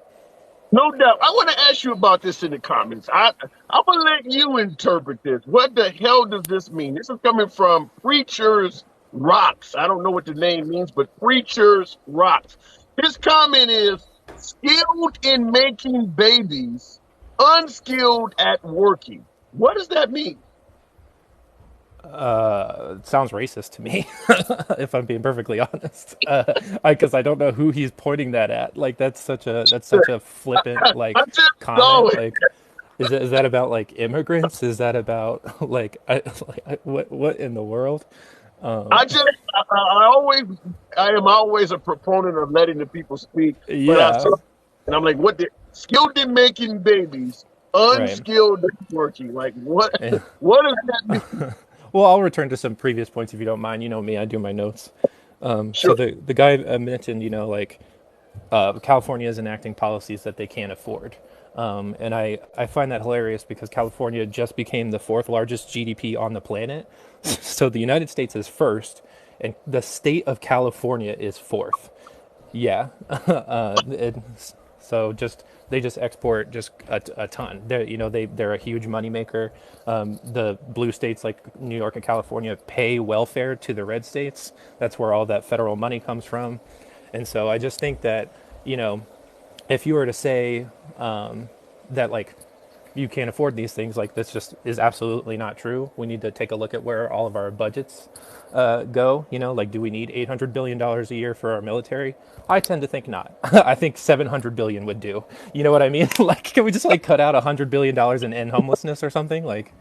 No doubt. I want to ask you about this in the comments. I'm gonna let you interpret this. What the hell does this mean? This is coming from Preachers Rocks. I don't know what the name means, but Preachers Rocks. His comment is skilled in making babies, unskilled at working. What does that mean? It sounds racist to me, if I'm being perfectly honest, because I don't know who he's pointing that at. Like that's such a flippant like I'm just comment. going. Like, is that about like immigrants? Is that about what in the world? I just, I am always a proponent of letting the people speak. But I Yeah, saw, and I'm like, what? Skilled in making babies, right. unskilled in working. Like, what? Yeah. What does that mean? Well, I'll return to some previous points if you don't mind. You know me, I do my notes. So Sure. the guy mentioned, you know, like California is enacting policies that they can't afford. And I find that hilarious because California just became the fourth largest GDP on the planet. So the United States is first, and the state of California is fourth. Yeah. So just they just export just a ton. They're a huge moneymaker. The blue states like New York and California pay welfare to the red states. That's where all that federal money comes from. And so I just think that, you know, if you were to say that like you can't afford these things, like this just is absolutely not true. We need to take a look at where all of our budgets go. You know, like do we need $800 billion a year for our military? I tend to think not. I think 700 billion would do. You know what I mean? Like, can we just like cut out $100 billion and end homelessness or something? Like,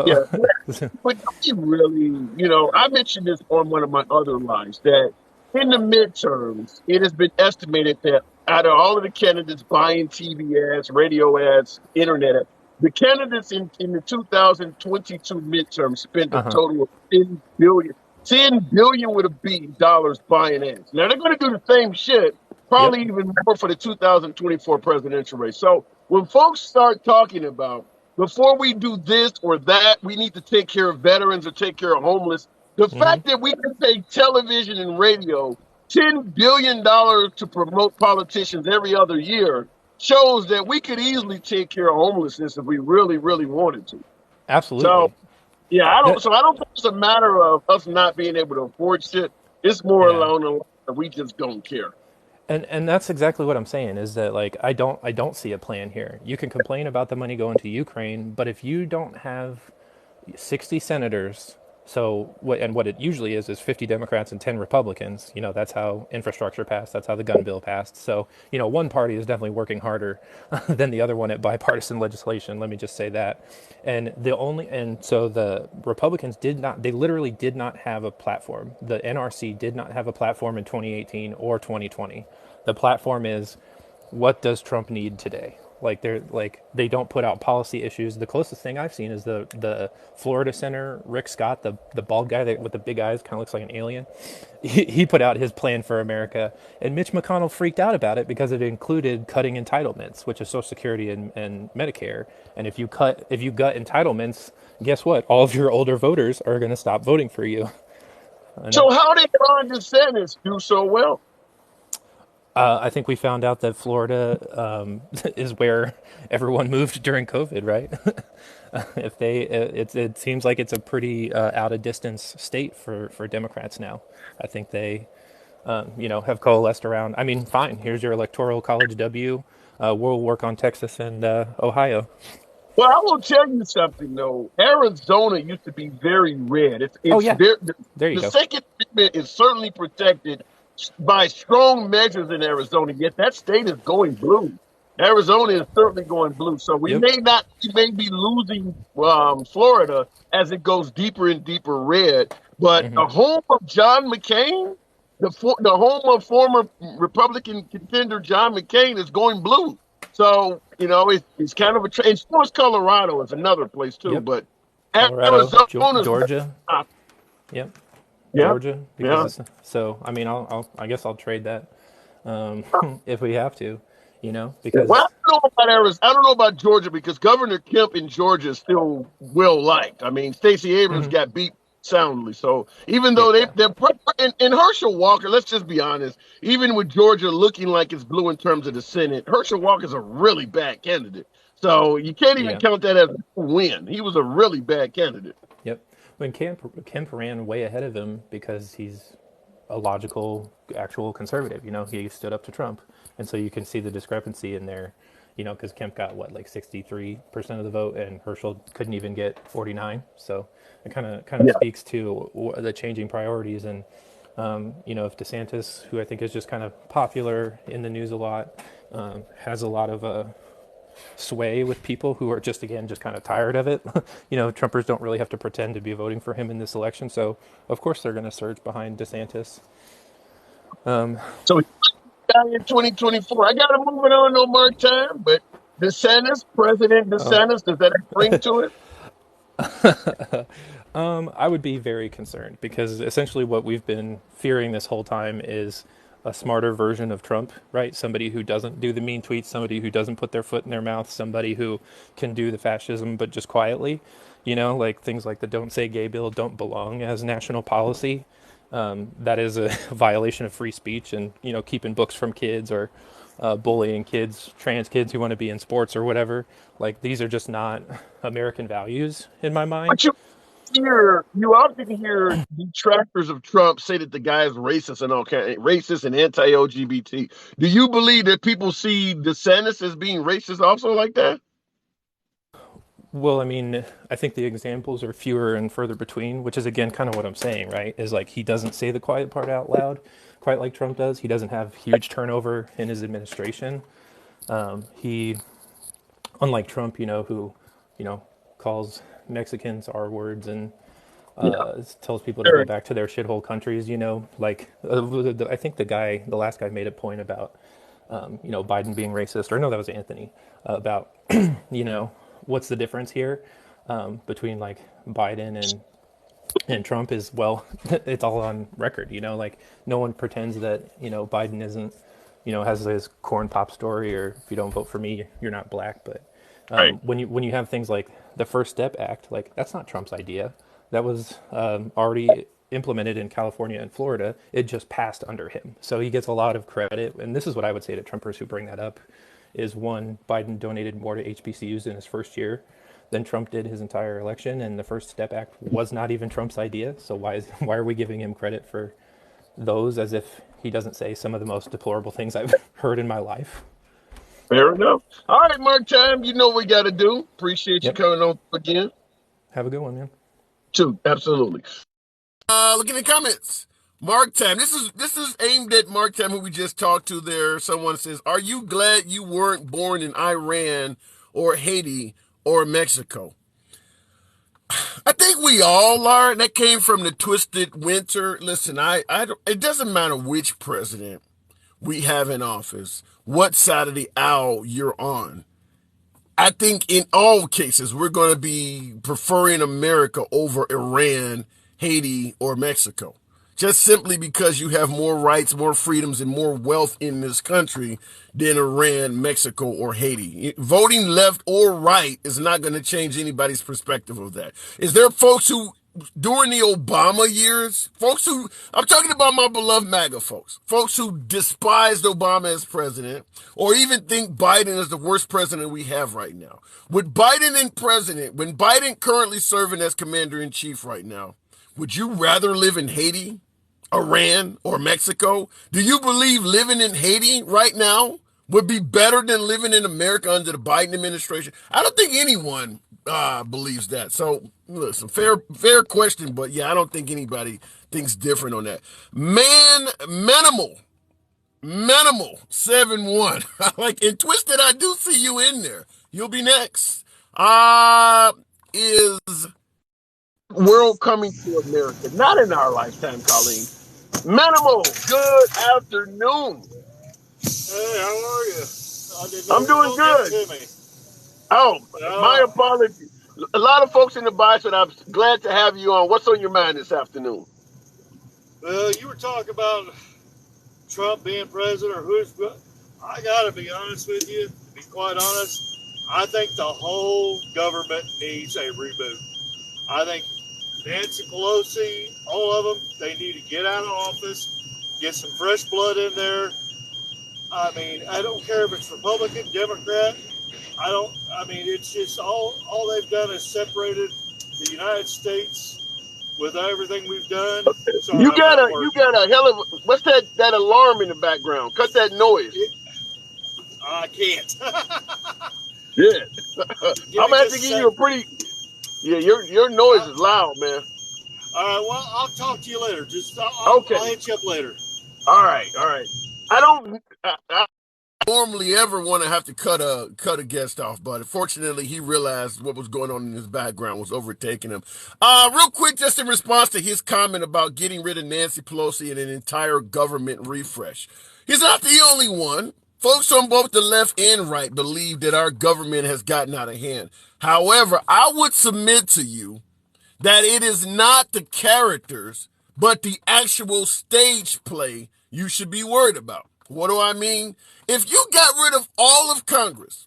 Yeah, well, but he really, I mentioned this on one of my other lives that in the midterms, it has been estimated that out of all of the candidates buying TV ads, radio ads, internet ads, the candidates in the 2022 midterms spent a total of 10 billion. 10 billion with a B dollars buying ads. Now they're going to do the same shit, yep. probably even more for the 2024 presidential race. So when folks start talking about before we do this or that, we need to take care of veterans or take care of homeless. The Hmm. fact that we can pay television and radio $10 billion to promote politicians every other year shows that we could easily take care of homelessness if we really, really wanted to. So Absolutely. yeah, I don't. That, So I don't think it's a matter of us not being able to afford shit. It's more yeah. along the line that we just don't care. And that's exactly what I'm saying is that like I don't see a plan here. You can complain about the money going to Ukraine, but if you don't have 60 senators, so what it usually is 50 Democrats and 10 Republicans. You know, that's how infrastructure passed, that's how the gun bill passed. So, you know, one party is definitely working harder than the other one at bipartisan legislation, let me just say that. And so the Republicans they literally did not have a platform. The NRC did not have a platform in 2018 or 2020. The platform is, what does Trump need today? They don't put out policy issues. The closest thing I've seen is the Florida Senator Rick Scott, the bald guy with the big eyes, kind of looks like an alien. He put out his plan for America, and Mitch McConnell freaked out about it because it included cutting entitlements, which is Social Security and Medicare. And if you gut entitlements, guess what? All of your older voters are going to stop voting for you. And So how did Ron DeSantis do so well? I think we found out that Florida is where everyone moved during COVID, right? If they, it seems like it's a pretty out of distance state for Democrats now. I think they, have coalesced around. I mean, fine. Here's your electoral college W. We'll work on Texas and Ohio. Well, I will tell you something though. Arizona used to be very red. Oh It's yeah, very, there you the go. Second Amendment is certainly protected by strong measures in Arizona. Yet that state is going blue. Arizona is certainly going blue. So Yep. we may be losing Florida as it goes deeper and deeper red. But the home of John McCain, the home of former Republican contender John McCain is going blue. So, it's kind of and of course, Colorado is another place too, Yep. but Colorado, Arizona's Georgia. not. Yep. Yeah, Georgia, because yeah. so. I mean, I guess I'll trade that if we have to, Well, I because don't know about Arizona. I don't know about Georgia because Governor Kemp in Georgia is still well liked. I mean, Stacey Abrams got beat soundly. So even though yeah, and Herschel Walker, let's just be honest, even with Georgia looking like it's blue in terms of the Senate, Herschel Walker's a really bad candidate. So you can't even yeah, count that as a win. He was a really bad candidate. yep. When Kemp ran way ahead of him because he's a logical, actual conservative. He stood up to Trump, and so you can see the discrepancy in there. Because Kemp got what, like 63% of the vote, and Herschel couldn't even get 49. So it kind of Yeah. speaks to the changing priorities. And if DeSantis, who I think is just kind of popular in the news a lot, has a lot of sway with people who are just kind of tired of it. Trumpers don't really have to pretend to be voting for him in this election, so of course they're going to surge behind DeSantis. So in 2024, I got to move it on no more time, but President DeSantis, does that bring to it? I would be very concerned because essentially what we've been fearing this whole time is a smarter version of Trump, right? Somebody who doesn't do the mean tweets, somebody who doesn't put their foot in their mouth, somebody who can do the fascism but just quietly. Like things like the "Don't Say Gay" bill don't belong as national policy. That is a violation of free speech, and keeping books from kids, or bullying kids, trans kids who want to be in sports or whatever. Like these are just not American values in my mind. But you often hear detractors of Trump say that the guy is racist and racist and anti-LGBT. Do you believe that people see DeSantis as being racist also like that? Well, I mean, I think the examples are fewer and further between, which is again kind of what I'm saying, right? Is like he doesn't say the quiet part out loud, quite like Trump does. He doesn't have huge turnover in his administration. He, unlike Trump, who, calls Mexicans R words and Yeah. tells people to go back to their shithole countries. I think the last guy made a point about, Biden being racist, or no, that was Anthony, about, what's the difference here between like Biden and Trump is, well, it's all on record. Like no one pretends that Biden isn't, has his corn pop story, or if you don't vote for me, you're not black. But Right. when you have things like the First Step Act, like that's not Trump's idea. That was already implemented in California and Florida. It just passed under him, so he gets a lot of credit. And this is what I would say to Trumpers who bring that up: is one, Biden donated more to HBCUs in his first year than Trump did his entire election, and the First Step Act was not even Trump's idea. So why are we giving him credit for those, as if he doesn't say some of the most deplorable things I've heard in my life? Fair enough. All right, Mark Time, you know what we got to do. Appreciate you Yep. coming on again. Have a good one, man. Too, absolutely. Look in the comments. Mark Tam. This is aimed at Mark Tam, who we just talked to there. Someone says, "Are you glad you weren't born in Iran or Haiti or Mexico?" I think we all are. That came from the twisted winter. Listen, it doesn't matter which president we have in office, what side of the aisle you're on. I think in all cases, we're going to be preferring America over Iran, Haiti, or Mexico. Just simply because you have more rights, more freedoms, and more wealth in this country than Iran, Mexico, or Haiti. Voting left or right is not going to change anybody's perspective of that. Is there folks who, during the Obama years, I'm talking about my beloved MAGA folks who despised Obama as president, or even think Biden is the worst president we have right now. When Biden currently serving as commander-in-chief right now, would you rather live in Haiti, Iran, or Mexico? Do you believe living in Haiti right now would be better than living in America under the Biden administration? I don't think anyone believes that. So, listen, fair question, but yeah, I don't think anybody thinks different on that. Minimal 7-1. Like in Twisted, I do see you in there. You'll be next. Is world coming to America? Not in our lifetime, Colleen. Minimal, good afternoon. Hey, how are you? I'm doing good. Oh, my apologies. A lot of folks in the bias, but I'm glad to have you on. What's on your mind this afternoon? Well, you were talking about Trump being president or who's. I got to be honest with you, to be quite honest, I think the whole government needs a reboot. I think Nancy Pelosi, all of them, they need to get out of office, get some fresh blood in there. I mean, I don't care if it's Republican, Democrat. It's just all they've done is separated the United States with everything we've done. Sorry, you got a hell of what's that alarm in the background? Cut that noise. I can't. Yeah. I'm asking you a pretty. Yeah, your noise is loud, man. All right. Well, I'll talk to you later. Okay. I'll hit you up later. All right. I don't normally ever want to have to cut a guest off, but unfortunately he realized what was going on in his background was overtaking him. Real quick, just in response to his comment about getting rid of Nancy Pelosi and an entire government refresh. He's not the only one. Folks on both the left and right believe that our government has gotten out of hand. However, I would submit to you that it is not the characters, but the actual stage play you should be worried about. What do I mean? If you got rid of all of Congress,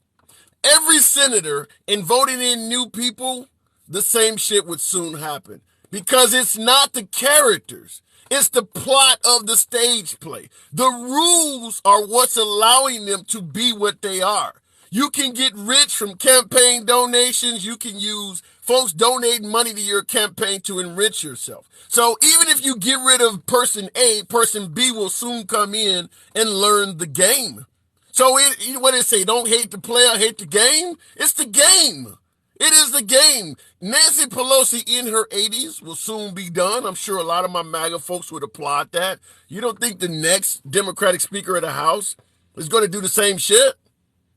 every senator, and voted in new people, the same shit would soon happen. Because it's not the characters. It's the plot of the stage play. The rules are what's allowing them to be what they are. You can get rich from campaign donations. You can use folks donating money to your campaign to enrich yourself. So even if you get rid of person A, person B will soon come in and learn the game. So what did it say? Don't hate the player, hate the game? It's the game. It is the game. Nancy Pelosi in her 80s will soon be done. I'm sure a lot of my MAGA folks would applaud that. You don't think the next Democratic Speaker of the House is going to do the same shit?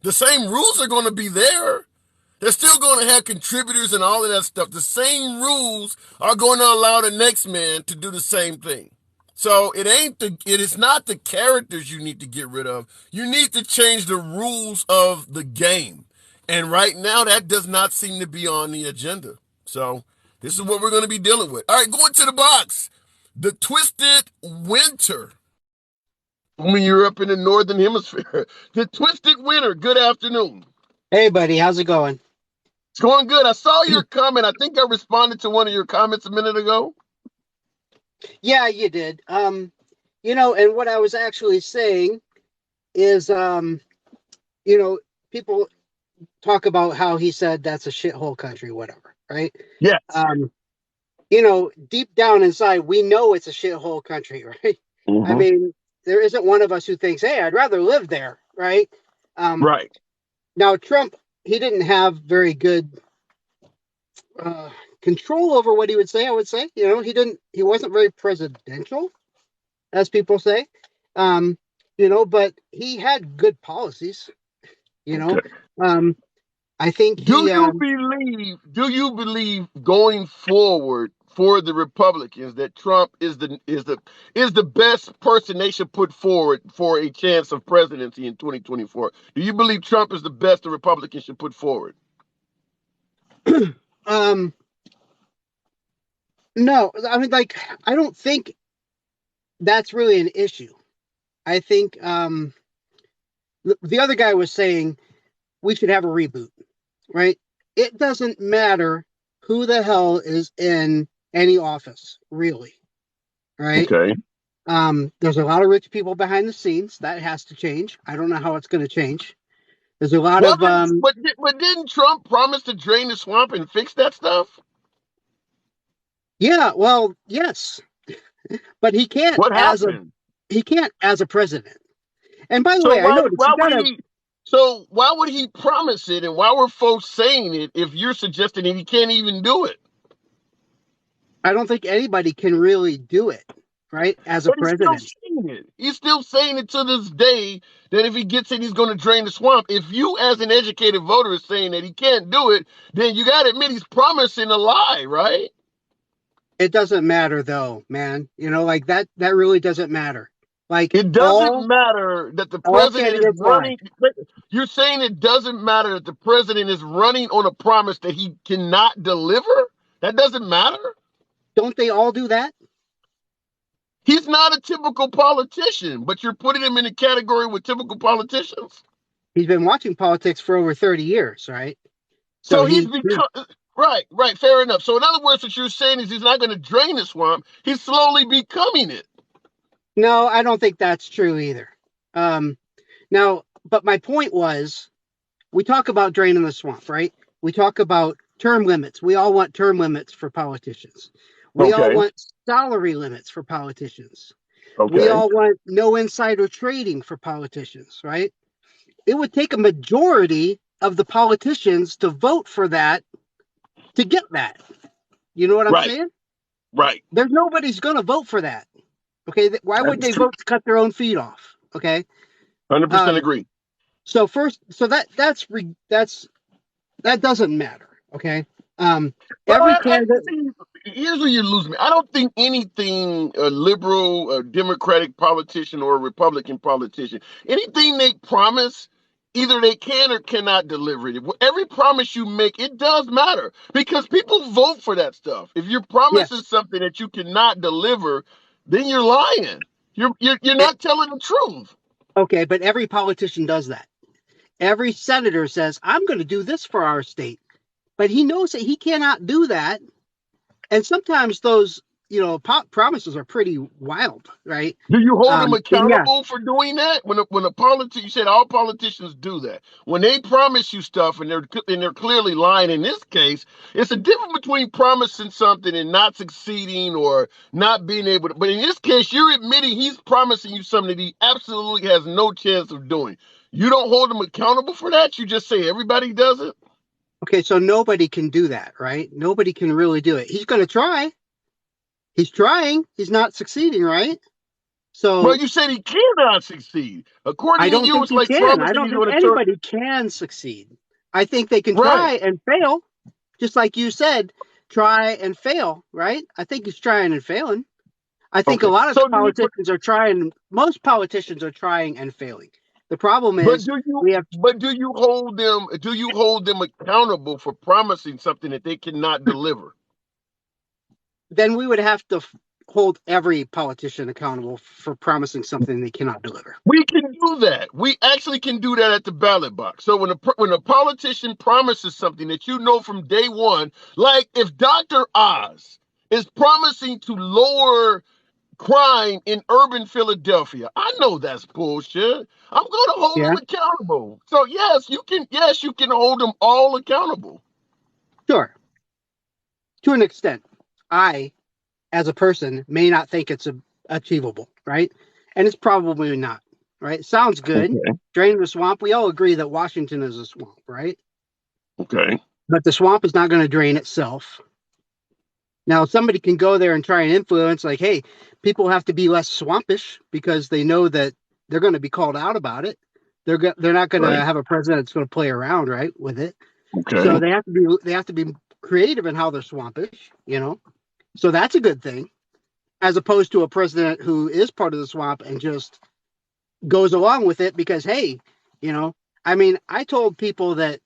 The same rules are going to be there. They're still going to have contributors and all of that stuff. The same rules are going to allow the next man to do the same thing. So it is not the characters you need to get rid of. You need to change the rules of the game. And right now, that does not seem to be on the agenda. So this is what we're going to be dealing with. All right, going to the box. The Twisted Winter. When you're up in the Northern Hemisphere. The Twisted Winter. Good afternoon. Hey, buddy. How's it going? It's going good. I saw your comment. I think I responded to one of your comments a minute ago. Yeah, you did. And what I was actually saying is, people talk about how he said that's a shithole country, whatever, right? Yes. Deep down inside, we know it's a shithole country, right? Mm-hmm. I mean, there isn't one of us who thinks, hey, I'd rather live there, right? Right. Now, Trump, he didn't have very good control over what he would say, I would say. He wasn't very presidential, as people say. But he had good policies, Okay. I think do you believe going forward for the Republicans that Trump is the best person they should put forward for a chance of presidency in 2024? Do you believe Trump is the best the Republicans should put forward? No, I mean, I don't think that's really an issue. I think the other guy was saying we should have a reboot, right? It doesn't matter who the hell is in any office, really, right? Okay. There's a lot of rich people behind the scenes. That has to change. I don't know how it's going to change. There's a lot of... But didn't Trump promise to drain the swamp and fix that stuff? Yeah, well, yes. But he can't he can't as a president. And by the way, I noticed so why would he promise it, and why were folks saying it if you're suggesting that he can't even do it? I don't think anybody can really do it, right? As a president. He's still saying it to this day that if he gets it, he's going to drain the swamp. If you, as an educated voter, is saying that he can't do it, then you got to admit he's promising a lie, right? It doesn't matter, though, man. That really doesn't matter. It doesn't matter that the president is running. You're saying it doesn't matter that the president is running on a promise that he cannot deliver? That doesn't matter? Don't they all do that? He's not a typical politician, but you're putting him in a category with typical politicians? He's been watching politics for over 30 years, right? So he's become... Right, fair enough. So in other words, what you're saying is he's not going to drain the swamp. He's slowly becoming it. No, I don't think that's true either. But my point was, we talk about draining the swamp, right? We talk about term limits. We all want term limits for politicians. We all want salary limits for politicians. Okay. We all want no insider trading for politicians, right? It would take a majority of the politicians to vote for that to get that. You know what I'm saying? Right. There's nobody's going to vote for that. Okay. Why would they vote to cut their own feet off? Okay. 100% agree. So that doesn't matter. Okay. Here's where you lose me. I don't think anything a liberal, a Democratic politician, or a Republican politician, anything they promise, either they can or cannot deliver it. Every promise you make, it does matter because people vote for that stuff. If you're promising something that you cannot deliver, then you're lying. You're not telling the truth. Okay, but every politician does that. Every senator says, I'm going to do this for our state. But he knows that he cannot do that. And sometimes those, promises are pretty wild, right? Do you hold them And yeah, accountable for doing that? When a politician, you said all politicians do that. When they promise you stuff and they're clearly lying. In this case, it's a difference between promising something and not succeeding or not being able to. But in this case, you're admitting he's promising you something that he absolutely has no chance of doing. You don't hold him accountable for that. You just say everybody does it. okay, so nobody can do that, right? Nobody can really do it. He's going to try. He's trying. He's not succeeding, right? Well, So you said he cannot succeed. I According to don't you, think it's he like can. I promising don't he's think going to turn. anybody can succeed. I think they can Right. try and fail, just like you said, try and fail, right? I think he's trying and failing. I think a Okay. lot of So do you? politicians are trying, most politicians are trying and failing. The problem But is do you we have, do you hold them accountable for promising something that they cannot deliver? then we would have to hold every politician accountable for promising something they cannot deliver. We can do that. We actually can do that at the ballot box. So when a politician promises something that you know from day one, like if Dr. Oz is promising to lower crime in urban Philadelphia, I know that's bullshit. I'm going to hold Yeah, them accountable. So yes, you can. Yes, you can hold them all accountable. sure. To an extent, I, as a person, may not think it's achievable, right? And it's probably not, right? Sounds good. Okay. Drain the swamp. We all agree that Washington is a swamp, right? Okay. But the swamp is not going to drain itself. Now, somebody can go there and try and influence, like, hey, people have to be less swampish because they know that they're going to be called out about it. They're not going to Right. have a president that's going to play around, right, with it. So Okay. they have to be creative in how they're swampish, So that's a good thing, as opposed to a president who is part of the swamp and just goes along with it because, hey, I told people that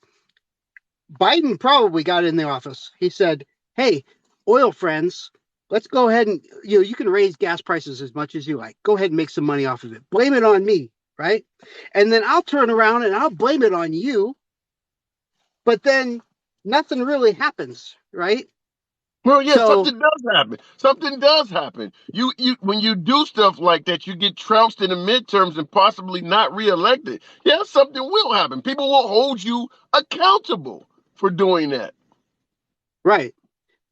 Biden probably got in the office. He said, hey, oil friends, let's go ahead and, you can raise gas prices as much as you like. Go ahead and make some money off of it. Blame it on me, right? And then I'll turn around and I'll blame it on you. But then nothing really happens, right? Well, yeah, So, something does happen. Something does happen. You when you do stuff like that, you get trounced in the midterms and possibly not reelected. Yeah, something will happen. People will hold you accountable for doing that. right.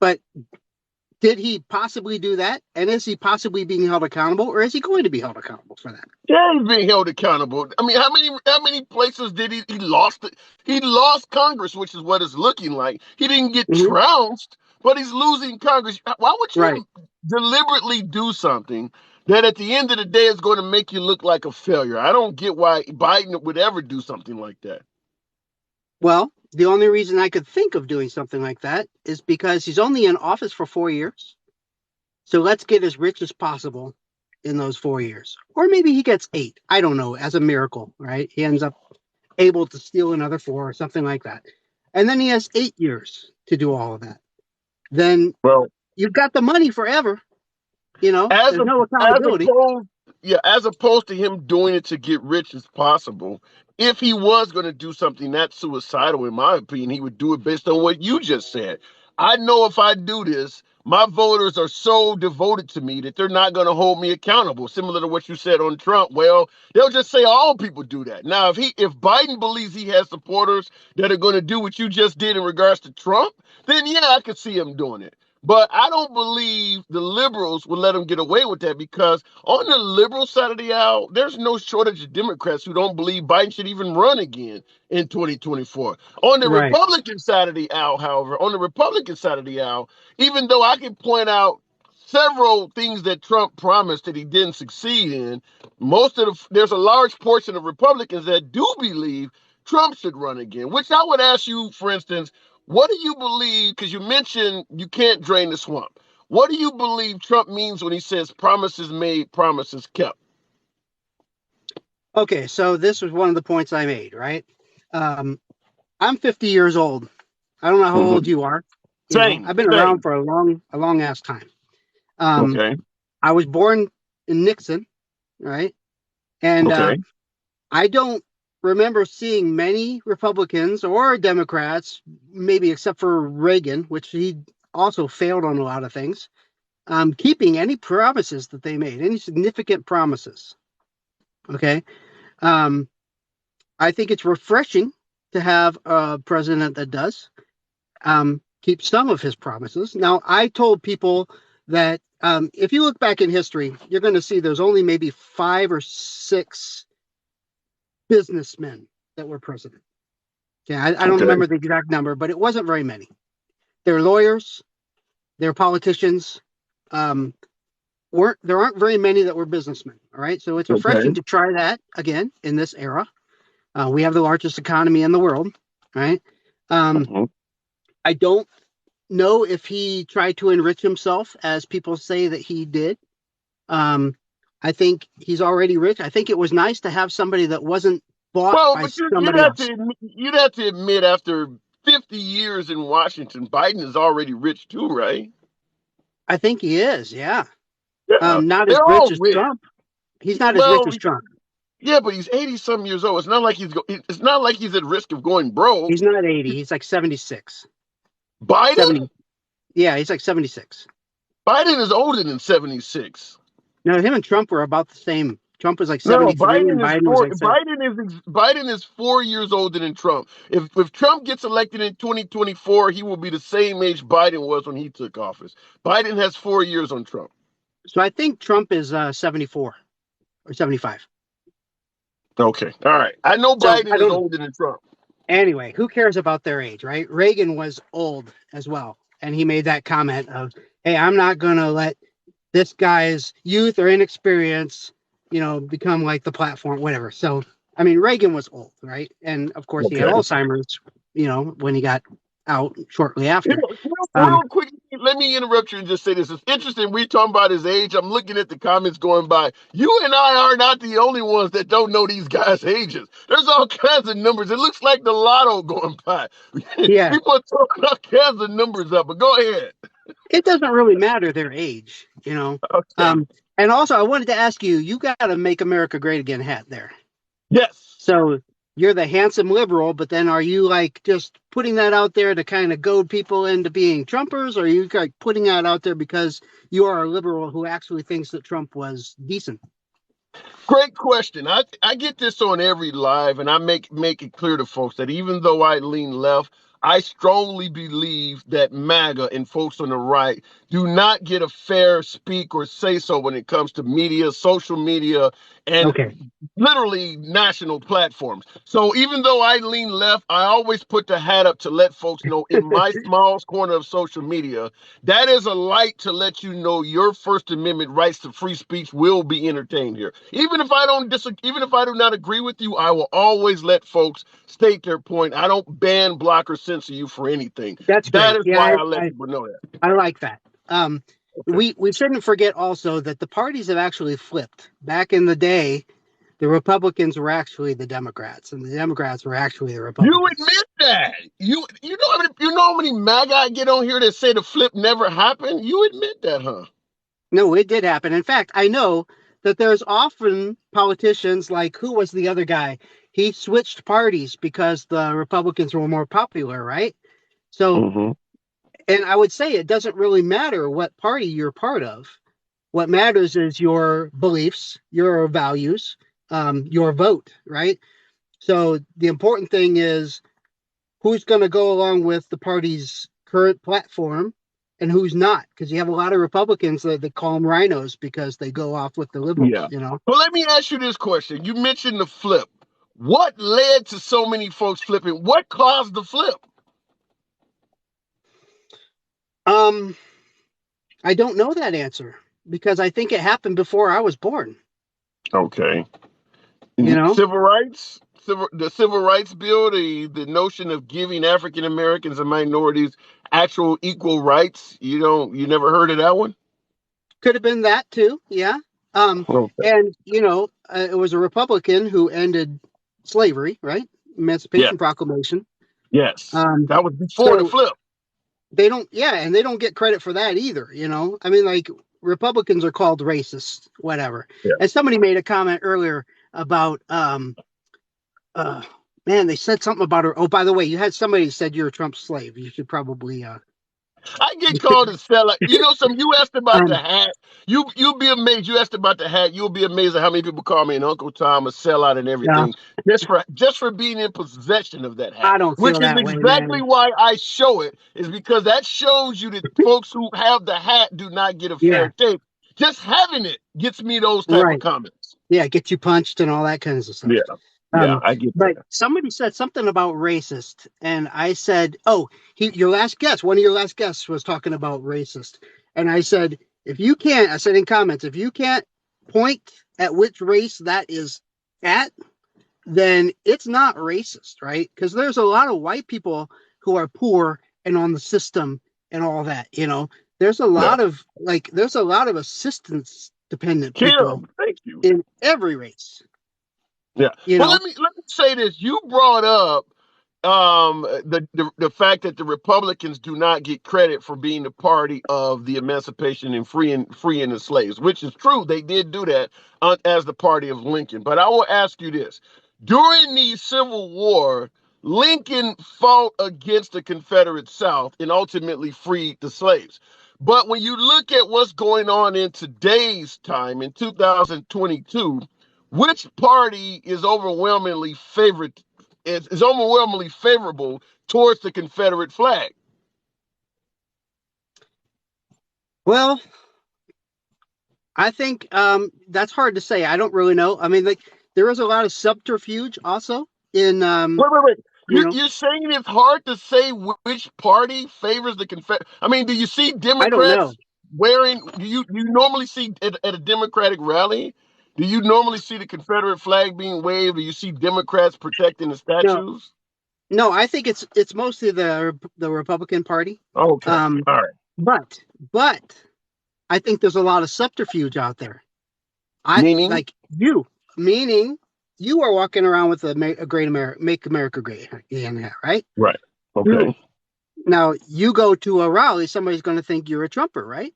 But did he possibly do that? And is he possibly being held accountable, or is he going to be held accountable for that? Yeah, he's being held accountable. I mean, how many places did he lost it? He lost Congress, which is what it's looking like. He didn't get Mm-hmm. trounced, but he's losing Congress. Why would Right. you deliberately do something that at the end of the day is going to make you look like a failure? I don't get why Biden would ever do something like that. Well, the only reason I could think of doing something like that is because he's only in office for 4 years. So let's get as rich as possible in those 4 years. Or maybe he gets 8. I don't know, as a miracle, right? He ends up able to steal another 4 or something like that. And then he has 8 years to do all of that. Then Well, you've got the money forever. as There's a, no as accountability. opposed as opposed to him doing it to get rich as possible, if he was going to do something that's suicidal, in my opinion, he would do it based on what you just said. I know if I do this, my voters are so devoted to me that they're not going to hold me accountable, similar to what you said on Trump. Well, they'll just say all people do that. Now if Biden believes he has supporters that are going to do what you just did in regards to Trump, then yeah, I could see him doing it. But I don't believe the liberals will let him get away with that, because on the liberal side of the aisle, there's no shortage of Democrats who don't believe Biden should even run again in 2024. On the Right. Republican side of the aisle, however, even though I can point out several things that Trump promised that he didn't succeed in, there's a large portion of Republicans that do believe Trump should run again, which I would ask you, for instance, what do you believe? Because you mentioned you can't drain the swamp. What do you believe Trump means when he says promises made, promises kept? Okay, so this was one of the points I made, right? I'm 50 years old. I don't know how old you are. Same, I've been same. around for a long ass time. Okay. I was born in Nixon. right? And I don't remember seeing many Republicans or Democrats, maybe except for Reagan, which he also failed on a lot of things, keeping any promises that they made, any significant promises. Okay. I think it's refreshing to have a president that does keep some of his promises. Now, I told people that if you look back in history, you're going to see there's only maybe 5 or 6 businessmen that were president. Yeah, I don't remember the exact number, but it wasn't very many. They're lawyers, they're politicians. There aren't very many that were businessmen. All right, so it's refreshing to try that again in this era. We have the largest economy in the world, right? I don't know if he tried to enrich himself, as people say that he did. I think he's already rich. I think it was nice to have somebody that wasn't bought by somebody else. You'd have to admit, after 50 years in Washington, Biden is already rich too, right? I think he is, yeah. Yeah. Not as rich as Trump. He's not as rich as Trump. Yeah, but he's 80-some years old. It's not like he's at risk of going broke. He's not 80. He's like 76. Biden? 70. Yeah, he's like 76. Biden is older than 76. No, him and Trump were about the same. Trump was like 73, and Biden was like Biden is 4 years older than Trump. If Trump gets elected in 2024, he will be the same age Biden was when he took office. Biden has 4 years on Trump. So I think Trump is 74 or 75. Okay, all right. I know Biden is older than Trump. Anyway, who cares about their age, right? Reagan was old as well, and he made that comment of, "Hey, I'm not going to let this guy's youth or inexperience, become like the platform, whatever." So, I mean, Reagan was old, right? And of course, he had Alzheimer's, when he got out shortly after. Real quick, let me interrupt you and just say this. It's interesting. We're talking about his age. I'm looking at the comments going by. You and I are not the only ones that don't know these guys' ages. There's all kinds of numbers. It looks like the lotto going by. Yeah. People are throwing all kinds of numbers up, but go ahead. It doesn't really matter their age, Okay. And also, I wanted to ask you, you got a Make America Great Again hat there. Yes. So you're the handsome liberal, but then are you like just putting that out there to kind of goad people into being Trumpers? Or are you like putting that out there because you are a liberal who actually thinks that Trump was decent? Great question. I get this on every live, and I make it clear to folks that even though I lean left, I strongly believe that MAGA and folks on the right do not get a fair speak or say so when it comes to media, social media, and literally national platforms. So even though I lean left, I always put the hat up to let folks know in my small corner of social media, that is a light to let you know your First Amendment rights to free speech will be entertained here. Even if I do not agree with you, I will always let folks state their point. I don't ban, block, or censor you for anything. That's great. That is why I let people know that. I like that. We shouldn't forget also that the parties have actually flipped. Back in the day, the Republicans were actually the Democrats, and the Democrats were actually the Republicans. You admit that. You know how many MAGA I get on here that say the flip never happened? You admit that, huh? No, it did happen. In fact, I know that there's often politicians like, who was the other guy? He switched parties because the Republicans were more popular, right? So, and I would say it doesn't really matter what party you're part of. What matters is your beliefs, your values, your vote, right? So the important thing is who's going to go along with the party's current platform and who's not, because you have a lot of Republicans that call them rhinos because they go off with the liberals, Well, let me ask you this question. You mentioned the flip. What led to so many folks flipping? What caused the flip? I don't know that answer because I think it happened before I was born. Okay. Civil rights, the civil rights bill, the notion of giving African Americans and minorities actual equal rights. You never heard of that one? Could have been that too. Yeah. And it was a Republican who ended slavery, right? Emancipation Proclamation. Yes. That was before the flip. They don't get credit for that either. I mean, like, Republicans are called racist, whatever. Yeah. And somebody made a comment earlier about man, they said something about her. Oh, by the way, you had somebody said you're a Trump slave. You should probably I get called a sellout. You know, you asked about the um, hat. You'll be amazed. You asked about the hat. You'll be amazed at how many people call me an Uncle Tom, a sellout, and yeah, everything, just for being in possession of that hat. I don't Which feel is that way, exactly man. why I show it. Is because that shows you that folks who have the hat do not get a Yeah, fair take. Just having it gets me those type of right. comments. Yeah, get you punched and all that kinds of Yeah, stuff. yeah, I get But that. somebody said something about racist, and I said, "Oh, your last guest, one of your last guests was talking about racist," and I said, "If you can't," I said in comments, "if you can't point at which race that is at, then it's not racist, right? Because there's a lot of white people who are poor and on the system and all that. There's a Yeah, lot of assistance dependent people Kim, thank you. in every race, Yeah. you Well, know." let me say this. You brought up the fact that the Republicans do not get credit for being the party of the emancipation and freeing the slaves, which is true. They did do that as the party of Lincoln. But I will ask you this: during the Civil War, Lincoln fought against the Confederate South and ultimately freed the slaves. But when you look at what's going on in today's time, in 2022, which party is overwhelmingly favorable towards the Confederate flag? Well, I think that's hard to say. I don't really know. I mean, like there is a lot of subterfuge also in Wait. you know, You're saying it's hard to say which party favors the Confederate? I mean, do you see I don't know. Democrats wearing? Do you normally see at a Democratic rally? Do you normally see the Confederate flag being waved? Do you see Democrats protecting the No, statues? no, I think it's mostly the Republican Party. Okay, Um, all right. but I think there's a lot of subterfuge out there. I Meaning, like you, meaning you are walking around with a great America, make America great again, right? right? You Okay. now you go to a rally, somebody's going to think you're a Trumper, right?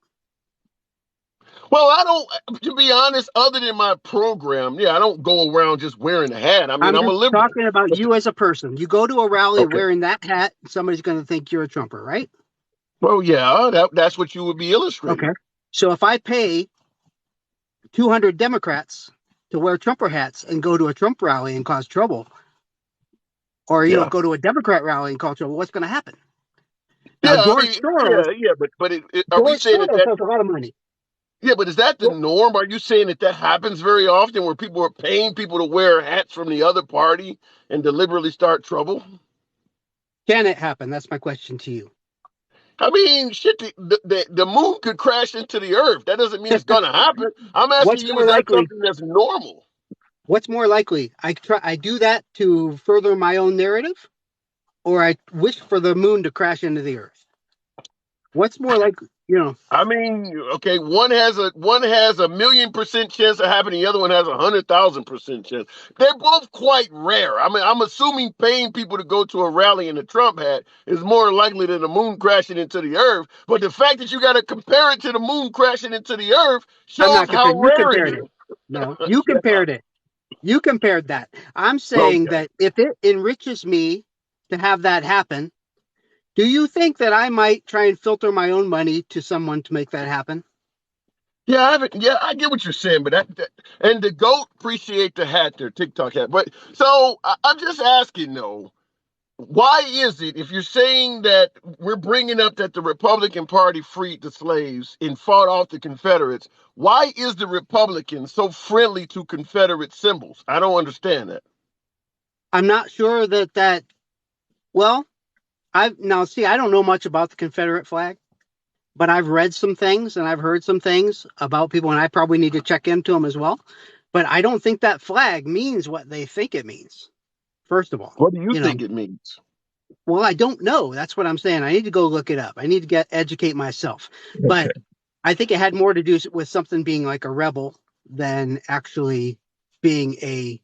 Well, I don't, to be honest, other than my program, yeah, I don't go around just wearing a hat. I mean, I'm I'm a just liberal. talking about you as a person. You go to a rally Okay. wearing that hat, somebody's going to think you're a Trumper, right? Well, yeah, that's what you would be Okay. illustrating. So if I pay 200 Democrats to wear Trumper hats and go to a Trump rally and cause trouble, or Yeah. go to a Democrat rally and cause trouble, what's going to happen? Now Yeah, I mean, but are we George saying Soros has a lot of money. yeah, but is that the norm? Are you saying that happens very often where people are paying people to wear hats from the other party and deliberately start trouble? Can it happen? That's my question to you. I mean, shit, the moon could crash into the earth. That doesn't mean it's going to happen. I'm What's asking you, more is that likely? something that's normal? What's more likely? I do that to further my own narrative, or I wish for the moon to crash into the earth. What's more likely? I mean, okay, one has a 1,000,000% chance of happening. The other one has 100,000% chance. They're both quite rare. I mean, I'm assuming paying people to go to a rally in a Trump hat is more likely than the moon crashing into the earth. But the fact that you got to compare it to the moon crashing into the earth I'm shows not how comparing. You rare it compared it. is. No, you Yeah. compared it. You compared that. I'm saying Okay. that if it enriches me to have that happen, do you think that I might try and filter my own money to someone to make that happen? Yeah, I haven't. Yeah, I get what you're saying, but and the goat appreciate the hat, their TikTok hat. But so I'm just asking though. Why is it, if you're saying that we're bringing up that the Republican Party freed the slaves and fought off the Confederates, why is the Republican so friendly to Confederate symbols? I don't understand that. I'm not sure well, I don't know much about the Confederate flag, but I've read some things and I've heard some things about people, and I probably need to check into them as well. But I don't think that flag means what they think it means. First of all, What do you think it means? well, I don't know. That's what I'm saying. I need to go look it up. I need to educate myself. Okay. But I think it had more to do with something being like a rebel than actually being a,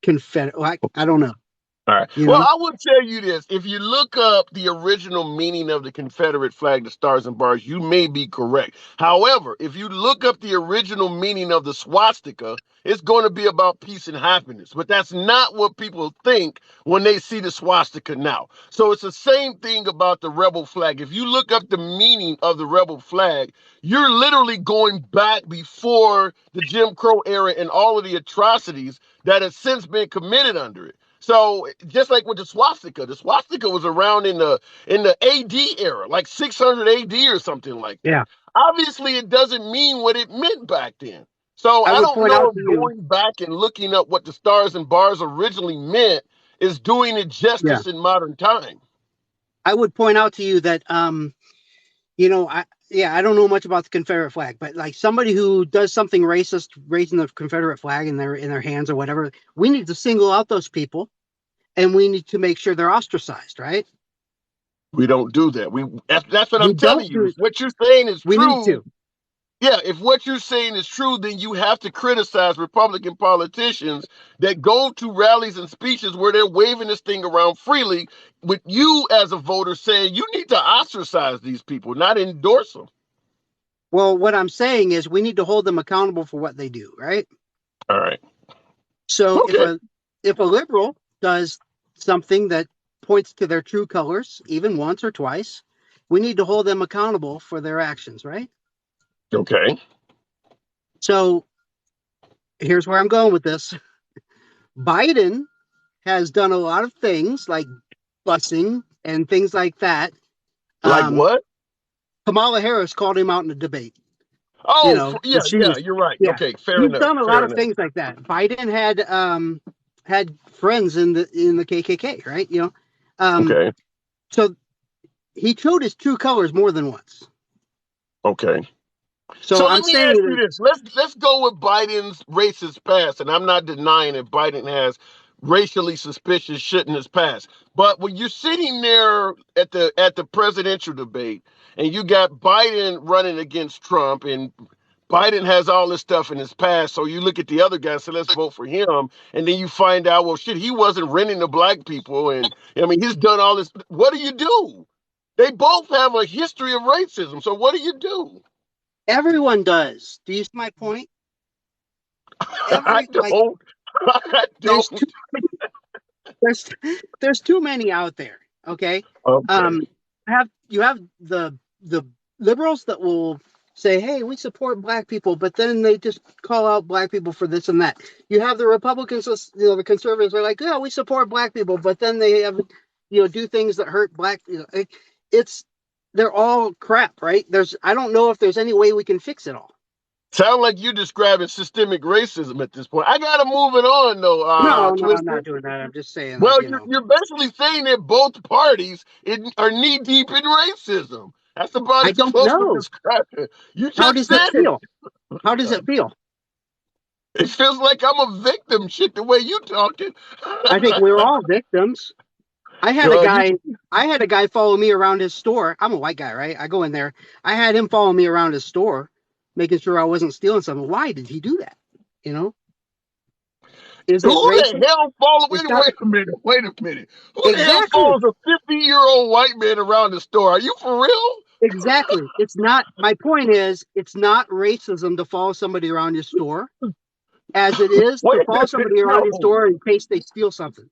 Confederate. I don't know. All right. You Well, know? I will tell you this. If you look up the original meaning of the Confederate flag, the stars and bars, you may be correct. However, if you look up the original meaning of the swastika, it's going to be about peace and happiness. But that's not what people think when they see the swastika now. So it's the same thing about the rebel flag. If you look up the meaning of the rebel flag, you're literally going back before the Jim Crow era and all of the atrocities that have since been committed under it. So just like with the swastika was around in the AD era, like 600 AD or something like Yeah. that. Obviously, it doesn't mean what it meant back then. So I I would don't point out know to if you, going back and looking up what the stars and bars originally meant is doing it yeah, justice in modern time. I would point out to you that, I don't know much about the Confederate flag, but like somebody who does something racist, raising the Confederate flag in their hands or whatever, we need to single out those people, and we need to make sure they're ostracized, right? We don't do that. That's what We I'm telling don't you. do. If what you're saying is We need true, to. yeah, if what you're saying is true, then you have to criticize Republican politicians that go to rallies and speeches where they're waving this thing around freely, with you as a voter saying you need to ostracize these people, not endorse them. Well, what I'm saying is we need to hold them accountable for what they do, right? All right. So Okay. if a liberal does something that points to their true colors, even once or twice, we need to hold them accountable for their actions, right? Okay. So here's where I'm going with this. Biden has done a lot of things like busing and things like that. Like what? Kamala Harris called him out in a debate. Oh, And yeah, she yeah, was, you're right. yeah, Okay, fair he's enough. done a lot Fair of enough. things like that. Biden had friends in the KKK, right? Okay. So he showed his true colors more than once. Okay. So So I'm let me ask saying you that, this. Let's go with Biden's racist past, and I'm not denying that Biden has racially suspicious shit in his past. But when you're sitting there at the presidential debate, and you got Biden running against Trump, and Biden has all this stuff in his past, so you look at the other guy and say, let's vote for him, and then you find out, well, shit, he wasn't renting to black people, and I mean, he's done all this. What do you do? They both have a history of racism, so what do you do? everyone does. Do you see my point? I Every like don't. I there's don't. too there's there's too many out there. Okay. Okay. Um you have the liberals that will say, hey, we support black people, but then they just call out black people for this and that. You have the Republicans, the conservatives are like, yeah, we support black people, but then they have do things that hurt black. It's they're all crap, right? I don't know if there's any way we can fix it all. Sound like you describing systemic racism at this point. I gotta move it on though, No, I'm Twister. not doing that. I'm just saying, Well, you're basically saying that both parties are knee deep in racism. That's about I as don't close to know. describing. You How just does it said it. feel? How does it feel? It feels like I'm a victim. Shit, the way you talking. I think we're all victims. I had a Well, you guy. I had a guy follow me around his store. I'm a white guy, right? I go in there. I had him follow me around his store, making sure I wasn't stealing something. Why did he do that? You know, is Who it the racist? hell follows? It's not Wait a minute. Wait a minute. Who the hell exactly, follows a 50-year-old white man around the store? Are you for real? exactly. It's not. My point is, it's not racism to follow somebody around your store, as it is Wait to a follow minute. somebody around your No. store in case they steal something.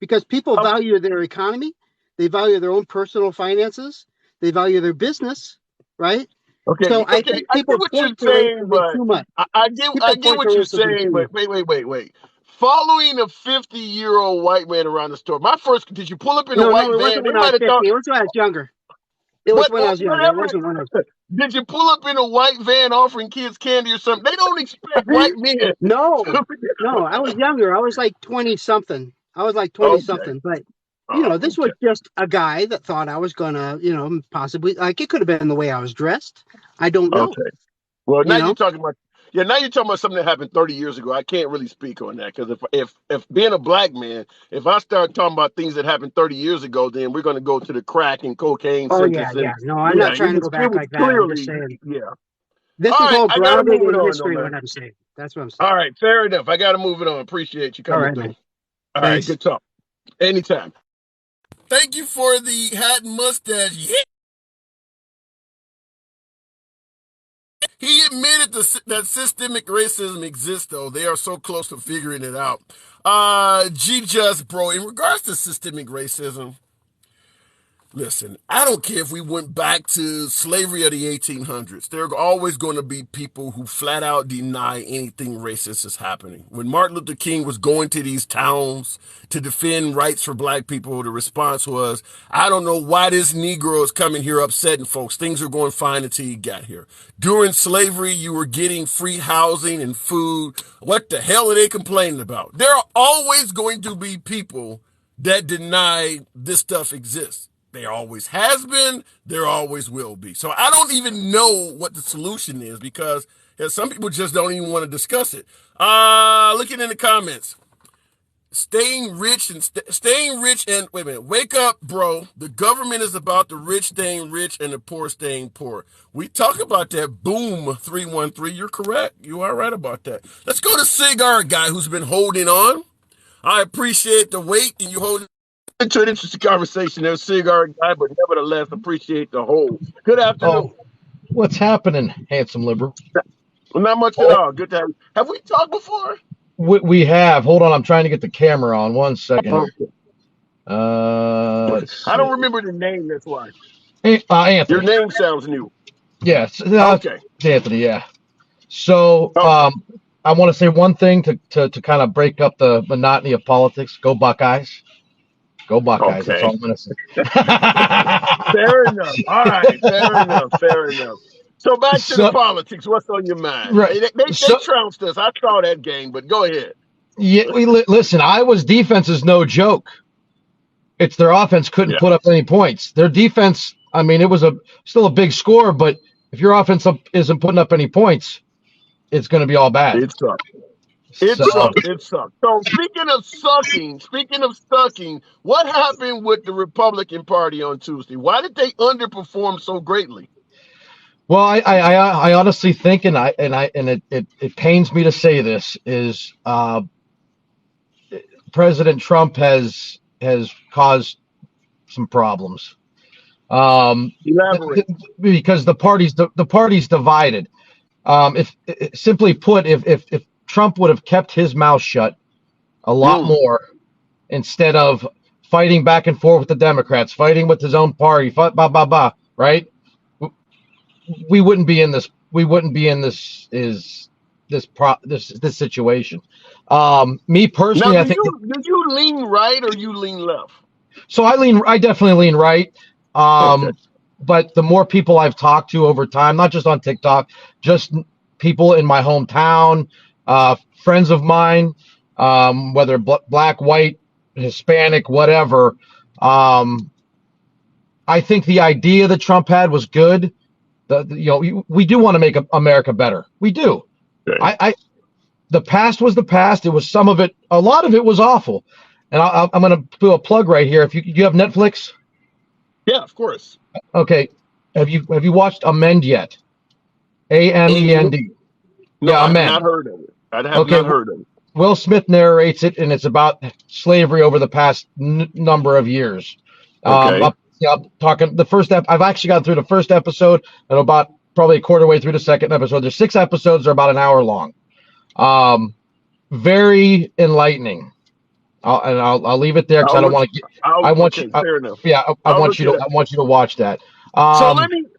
Because people Um, value their economy, they value their own personal finances, they value their business, right? okay. So I Okay. think I get people what you're point to saying, racism but too much. I People get point to what you're racism saying, too but much. wait. Following a 50-year-old white man around the store. My first, did you pull up in a No, white it van? wasn't They when I was might have thought, 50. It was when I was younger. It was when I was younger. It whatever. wasn't when I was. Did you pull up in a white van offering kids candy or something? They don't expect white men. No, no, I was younger. I was like 20 something. I was like 20 Okay. something. But, this Okay. was just a guy that thought I was going to, possibly, like it could have been the way I was dressed. I don't know, Okay. Well, you now you're know? talking about now you're talking about something that happened 30 years ago. I can't really speak on that because if being a black man, if I start talking about things that happened 30 years ago, then we're going to go to the crack and cocaine Oh, yeah, centers and yeah. No, I'm yeah, not trying to go it back was like that. I'm just clearly saying yeah. this All is right, all I got to grounded move it in on though, history, what man. I'm saying. That's what I'm saying. All right, fair enough. I got to move it on. Appreciate you All coming right, through. man. All right, Thanks. good talk. Anytime. Thank you for the hat and mustache. Yeah. He admitted that systemic racism exists, though. They are so close to figuring it out. Just, bro, in regards to systemic racism, listen, I don't care if we went back to slavery of the 1800s. There are always going to be people who flat out deny anything racist is happening. When Martin Luther King was going to these towns to defend rights for black people, the response was, I don't know why this Negro is coming here upsetting folks. Things are going fine until you got here. During slavery, you were getting free housing and food. What the hell are they complaining about? There are always going to be people that deny this stuff exists. There always has been, there always will be. So I don't even know what the solution is because some people just don't even want to discuss it. Looking in the comments. Staying rich and wait a minute, wake up, bro. The government is about the rich staying rich and the poor staying poor. We talk about that. Boom, 313. You're correct. You are right about that. Let's go to Cigar Guy who's been holding on. I appreciate the wait and you holding into an interesting conversation there, Cigar Guy, but nevertheless appreciate the whole. Good afternoon. Oh, what's happening, handsome liberal? Not much at all. Good to have you. Have we talked before? We have. Hold on, I'm trying to get the camera on. 1 second. Okay. I don't remember the name. That's why. Anthony. Your name sounds new. Yes. Okay. Anthony. Yeah. So, I want to say one thing to kind of break up the monotony of politics. Go Buckeyes. Go Buckeyes. Okay. That's all I'm going to say. Fair enough. All right. Fair enough. So back to the politics. What's on your mind? Right. They trounced us. I saw that game, but go ahead. Yeah. Listen, Iowa's defense is no joke. It's their offense couldn't put up any points. Their defense, I mean, it was still a big score, but if your offense isn't putting up any points, it's going to be all bad. It sucks. It sucks. So speaking of sucking, what happened with the Republican Party on Tuesday? Why did they underperform so greatly? Well, I honestly think, and it pains me to say this, is President Trump has caused some problems. Elaborate. Because the party's divided. Simply put, if Trump would have kept his mouth shut a lot more instead of fighting back and forth with the Democrats, fighting with his own party, right? We wouldn't be in this. We wouldn't be in this situation. Me personally, now, I think. Did you lean right or you lean left? So I definitely lean right. Okay. But the more people I've talked to over time, not just on TikTok, just people in my hometown, friends of mine, whether black, white, Hispanic, whatever. I think the idea that Trump had was good. We do want to make America better. We do. Okay. The past was the past. It was a lot of it was awful. And I'm going to do a plug right here. If you have Netflix. Yeah, of course. Okay. Have you watched Amend yet? AMEND. No, yeah, Amend. I've not heard of it. I have not heard of it. Will Smith narrates it, and it's about slavery over the past number of years. Okay. I'm talking the first I've actually gone through the first episode and about probably a quarter way through the second episode. There's 6 episodes. They're about an hour long. Very enlightening. I'll leave it there because I don't want to. Fair enough. Yeah, I want you to watch that. So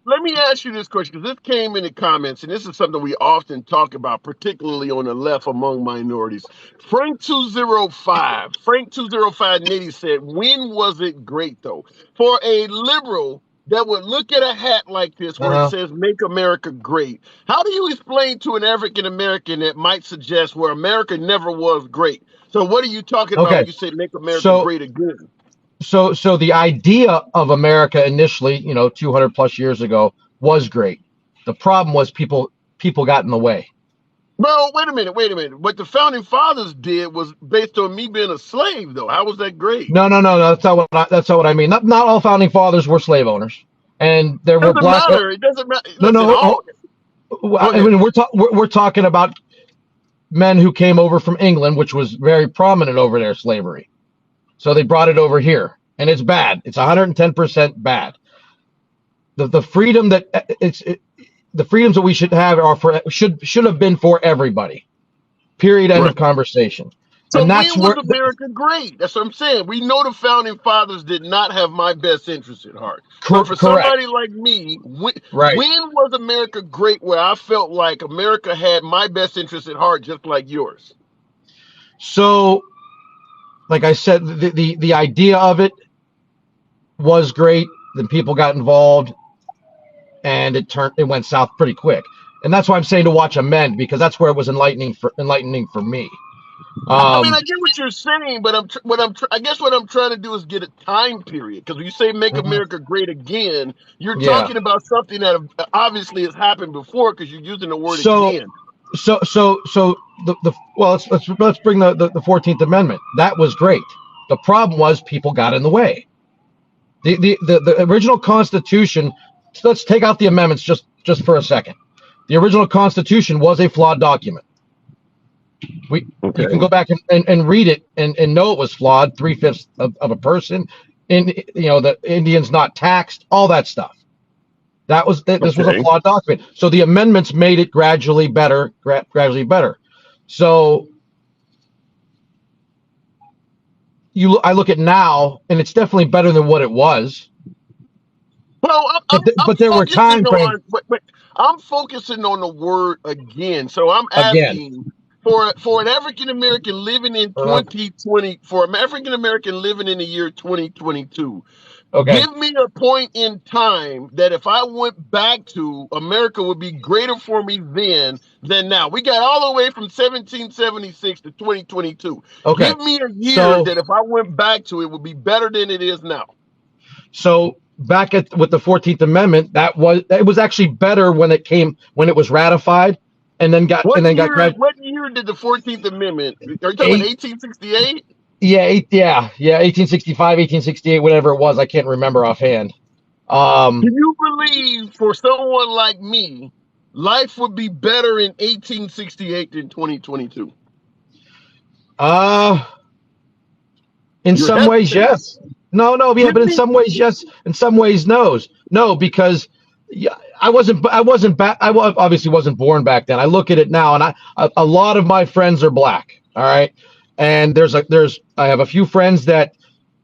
let me ask you this question, because this came in the comments, and this is something we often talk about, particularly on the left among minorities. Frank 205 Nitty said, "When was it great though for a liberal that would look at a hat like this where it says 'Make America Great'? How do you explain to an African American that might suggest where America never was great? So what are you talking about when you say 'Make America Great Again'?" So the idea of America initially, 200 plus years ago, was great. The problem was people got in the way. Well, wait a minute. What the founding fathers did was based on me being a slave, though. How was that great? No. That's not what I mean. Not all founding fathers were slave owners, and there were black. It doesn't matter. No. I mean, we're talking about men who came over from England, which was very prominent over there, slavery. So they brought it over here, and it's bad. It's 110% bad. The freedom that the freedoms that we should have are for should have been for everybody. Period. End Right. of conversation. So And when that's was where America great? That's what I'm saying. We know the founding fathers did not have my best interest at heart. But for correct. somebody like me, Right. when was America great where I felt like America had my best interest at heart, just like yours? So, like I said, the idea of it was great. Then people got involved, and it went south pretty quick. And that's why I'm saying to watch Amend, because that's where it was enlightening for me. I mean, I get what you're saying, but I guess what I'm trying to do is get a time period. Because when you say "Make America Great Again," you're talking about something that obviously has happened before, because you're using the word again. So well, let's bring the 14th Amendment. That was great. The problem was people got in the way. The original Constitution. Let's take out the amendments just for a second. The original Constitution was a flawed document. You can go back and read it and know it was flawed. 3/5 of a person, the Indians not taxed, all that stuff. This was a flawed document. So the amendments made it gradually better. So I look at now, and it's definitely better than what it was. Well, but there were time frames. But I'm focusing on the word again. So I'm asking for an African American living in 2020, for an African American living in the year 2022. Give me a point in time that if I went back to, America would be greater for me then than now. We got all the way from 1776 to 2022. Give me a year that if I went back to, it would be better than it is now. So back with the 14th Amendment, it was actually better when it was ratified, and then got What year did the 14th Amendment? Are you talking about 1868? Yeah, 1865, 1868, whatever it was. I can't remember offhand. Do you believe for someone like me, life would be better in 1868 than 2022? In some ways, yes. No, yeah, but in some ways, yes. In some ways, no, because I obviously wasn't born back then. I look at it now, and a lot of my friends are black. All right, and I have a few friends that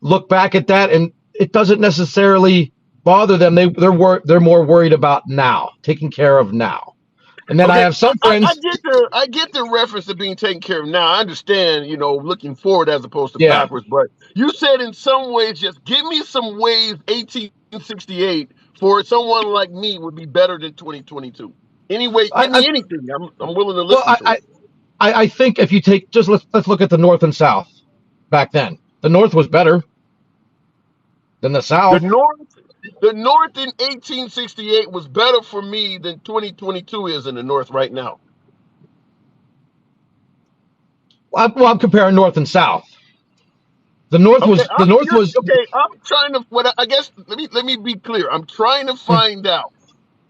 look back at that, and it doesn't necessarily bother them. They're more worried about now, taking care of now. And then I have some friends. I get the reference to being taken care of now. I understand, looking forward as opposed to backwards. But you said in some ways, just give me some ways 1868 for someone like me would be better than 2022. Anyway, give me anything. I'm willing to listen to it. I think if you take let's look at the North and South back then. The North was better than the South. The North in 1868 was better for me than 2022 is in the North right now. Well, I'm comparing North and South. The North was. Okay, I'm trying to. I guess let me be clear. I'm trying to find out.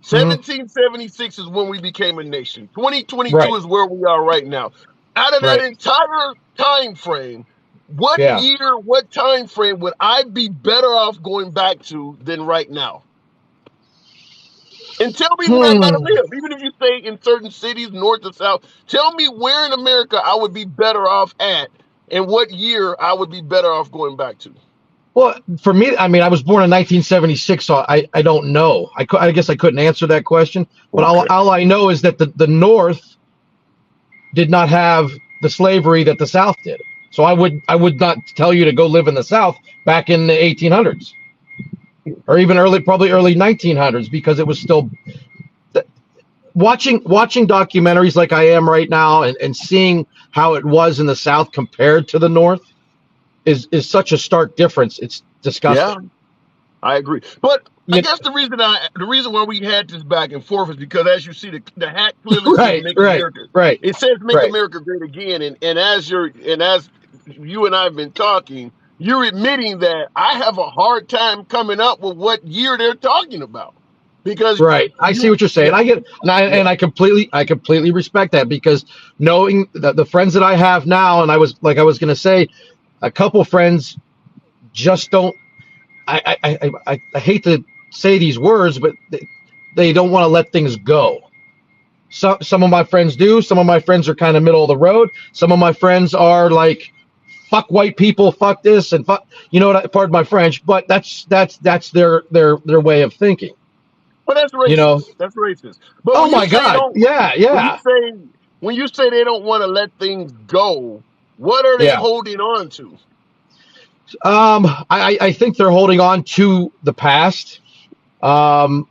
1776 is when we became a nation. 2022 is where we are right now. Out of that entire time frame, what year, what time frame would I be better off going back to than right now? And tell me where I gotta live. Even if you say in certain cities, north or south, tell me where in America I would be better off at and what year I would be better off going back to. Well, for me, I mean, I was born in 1976, so I don't know. I guess I couldn't answer that question. But all I know is that the North did not have the slavery that the South did. So I would not tell you to go live in the South back in the 1800s, or even probably early 1900s, because it was still watching documentaries like I am right now and seeing how it was in the South compared to the North is such a stark difference. It's disgusting. Yeah, I agree. But I guess the reason why we had this back and forth is because, as you see, the hat clearly says "Make America." Right. It says "Make America Great Again," and as you and I have been talking, you're admitting that I have a hard time coming up with what year they're talking about. Because I see what you're saying. I get, and I completely respect that, because knowing the friends that I have now, and I was going to say, a couple friends just don't. I hate to say these words, but they don't want to let things go. Some of my friends do. Some of my friends are kind of middle of the road. Some of my friends are like, fuck white people, fuck this, and fuck, you know what? Pardon my French, but that's their way of thinking. Well, that's You know? racist. That's racist. But Oh when you my say God! don't, Yeah, when you yeah, say when you say they don't want to let things go, what are they yeah. holding on to? I think they're holding on to the past, of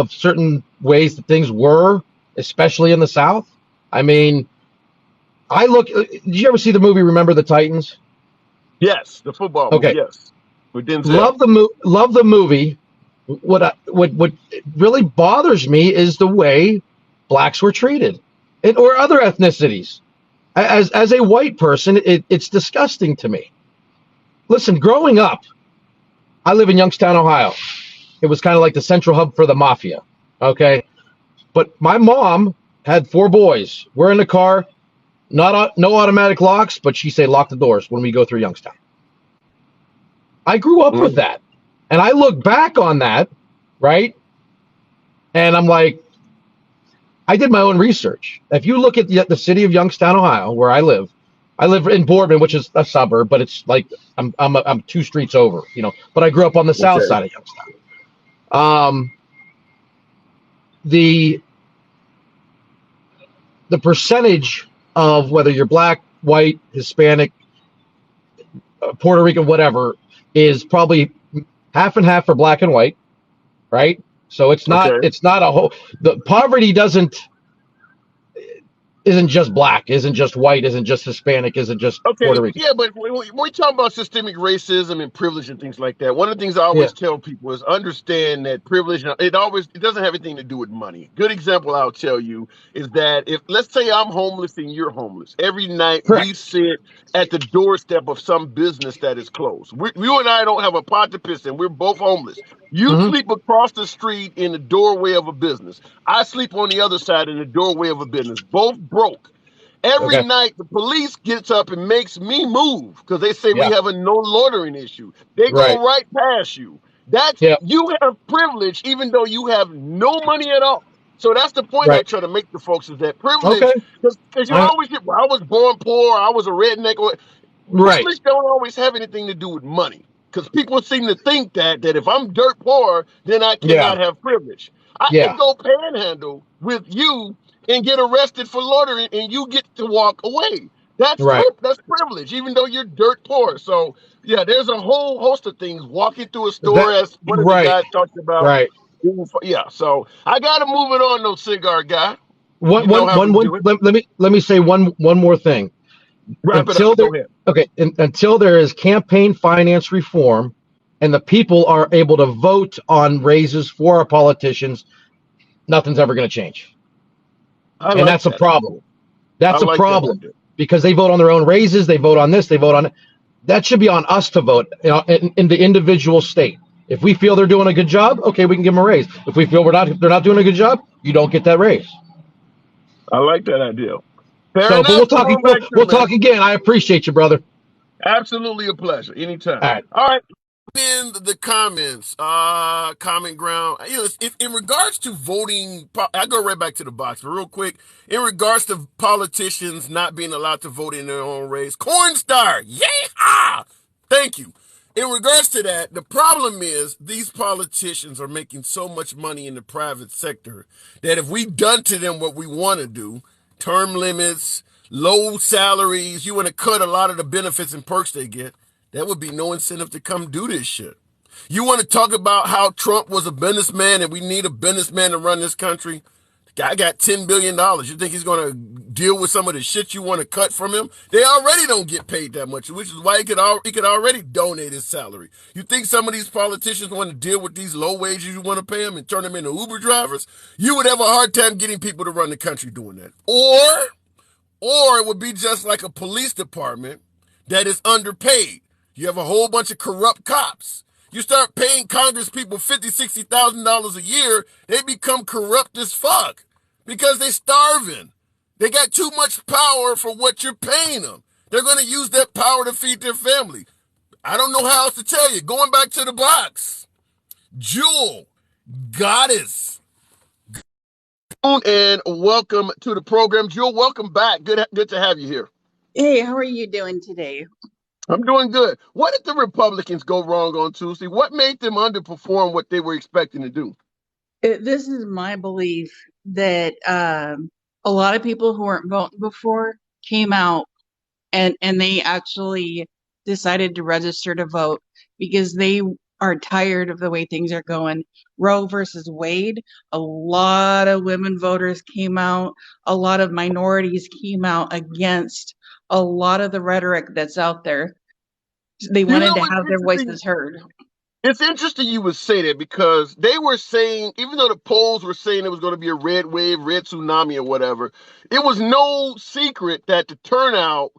certain ways that things were, especially in the South. I mean, I look. Did you ever see the movie Remember the Titans? Yes, the football movie. Okay, Yes, with Denzel. love the movie. What really bothers me is the way blacks were treated, or other ethnicities. As a white person, it's disgusting to me. Listen, growing up, I live in Youngstown, Ohio. It was kind of like the central hub for the mafia. Okay, but my mom had 4 boys. We're in the car, no automatic locks, but she say lock the doors when we go through Youngstown. I grew up with that, and I look back on that, right? And I'm like, I did my own research. If you look at the city of Youngstown, Ohio, where I live in Boardman, which is a suburb, but it's like I'm 2 streets over, you know. But I grew up on the south Okay. side of Youngstown. The percentage of whether you're black, white, Hispanic, Puerto Rican, whatever, is probably half and half for black and white, right? So it's not Okay. a whole. The poverty isn't just black, isn't just white, isn't just Hispanic, isn't just Okay, Puerto Rican. yeah, but when we talk about systemic racism and privilege and things like that, one of the things I Yeah, always tell people is understand that privilege, it doesn't have anything to do with money. Good example I'll tell you is that if, let's say I'm homeless and you're homeless, every night we correct. sit at the doorstep of some business that is closed. You and I don't have a pot to piss in. We're both homeless. You Mm-hmm. sleep across the street in the doorway of a business. I sleep on the other side in the doorway of a business. Both broke. Every Okay. night, the police gets up and makes me move because they say we Yeah. have a no loitering issue. They Right. go right past you. That's Yeah. you have privilege, even though you have no money at all. So that's the point I Right. try to make to folks is that Okay. privilege, because you I, always get, well, I was born poor, I was a redneck. right. Privilege don't always have anything to do with money. Because people seem to think that if I'm dirt poor, then I Yeah. cannot have privilege. I can Yeah. go panhandle with you and get arrested for loitering, and you get to walk away. Right. That's privilege, even though you're dirt poor. So yeah, there's a whole host of things. Walking through a store, That. as one of the Right. guys talked about. Right. Yeah, so I gotta move it on, no cigar guy. One. You know One. how One. we One. do it. Let me say one more thing. Wrap it up. Until there. Go ahead. Okay. Until there is campaign finance reform, and the people are able to vote on raises for our politicians, nothing's ever going to change, I and like that's a that problem. idea. I That's a like that problem idea. because they vote on their own raises, they vote on this, they vote on it. That should be on us to vote, you know, in the individual state. If we feel they're doing a good job, okay, we can give them a raise. If we feel they're not doing a good job, you don't get that raise. I like that idea. Fair So, but enough. Come on we'll, back through, we'll man. talk again. I appreciate you, brother. Absolutely a pleasure. All Anytime. right. All right. In the comments, common ground. You know, if in regards to voting, I go right back to the box, but real quick, in regards to politicians not being allowed to vote in their own race, corn star, yeah, thank you. In regards to that, the problem is these politicians are making so much money in the private sector that if we done to them what we want to do, term limits, low salaries, you want to cut a lot of the benefits and perks they get, there would be no incentive to come do this shit. You want to talk about how Trump was a businessman and we need a businessman to run this country? The guy got $10 billion. You think he's going to deal with some of the shit you want to cut from him? They already don't get paid that much, which is why he could already donate his salary. You think some of these politicians want to deal with these low wages you want to pay them and turn them into Uber drivers? You would have a hard time getting people to run the country doing that. Or it would be just like a police department that is underpaid. You have a whole bunch of corrupt cops. You start paying Congress people $50,000, $60,000 a year, they become corrupt as fuck because they're starving. They got too much power for what you're paying them. They're going to use that power to feed their family. I don't know how else to tell you. Going back to the box, Jewel, Goddess. And welcome to the program. Jewel, welcome back. Good to have you here. Hey, how are you doing today? I'm doing good. What did the Republicans go wrong on Tuesday? What made them underperform what they were expecting to do? This is my belief that a lot of people who weren't voting before came out and they actually decided to register to vote because they are tired of the way things are going. Roe versus Wade, a lot of women voters came out, a lot of minorities came out against a lot of the rhetoric that's out there. They You wanted know to what's have their interesting? voices heard. It's interesting you would say that because they were saying, even though the polls were saying it was going to be a red wave, red tsunami, or whatever, it was no secret that the turnout,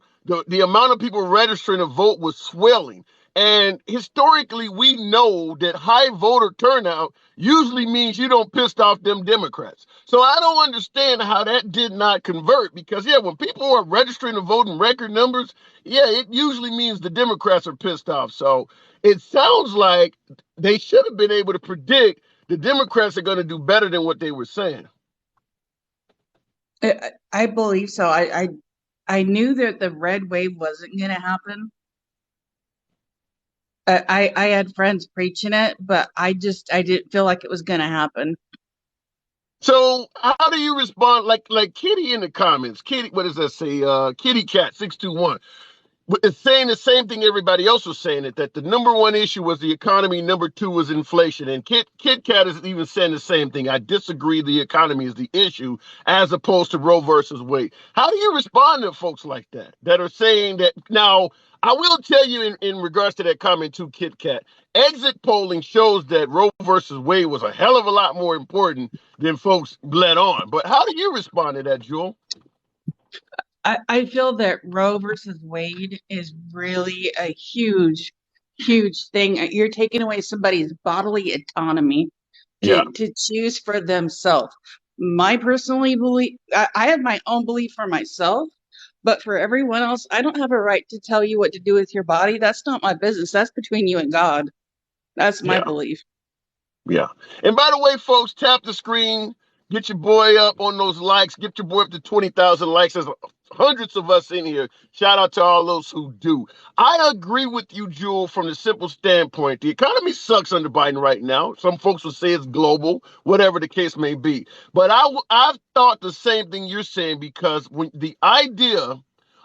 the amount of people registering to vote was swelling. And historically, we know that high voter turnout usually means you don't piss off them Democrats. So I don't understand how that did not convert because, yeah, when people are registering to vote in record numbers, yeah, it usually means the Democrats are pissed off. So it sounds like they should have been able to predict the Democrats are going to do better than what they were saying. I believe so. I knew that the red wave wasn't going to happen. I had friends preaching it, but I didn't feel like it was going to happen. So how do you respond? Like Kitty in the comments, Kitty, what does that say? Kitty Cat 621. It's saying the same thing everybody else was saying, that the number one issue was the economy, number two was inflation. And Kit Kat is even saying the same thing. I disagree the economy is the issue as opposed to Roe versus Wade. How do you respond to folks like that are saying that? Now, I will tell you in regards to that comment too, Kit Kat, exit polling shows that Roe versus Wade was a hell of a lot more important than folks let on. But how do you respond to that, Jewel? I feel that Roe versus Wade is really a huge, huge thing. You're taking away somebody's bodily autonomy Yeah. to choose for themselves. My personally belief, I have my own belief for myself, but for everyone else, I don't have a right to tell you what to do with your body. That's not my business. That's between you and God. That's my Yeah. belief. Yeah. And by the way, folks, tap the screen, get your boy up on those likes, get your boy up to 20,000 likes. There's hundreds of us in here. Shout out to all those who do. I agree with you, Jewel, from the simple standpoint. The economy sucks under Biden right now. Some folks will say it's global, whatever the case may be. But I've thought the same thing you're saying because when the idea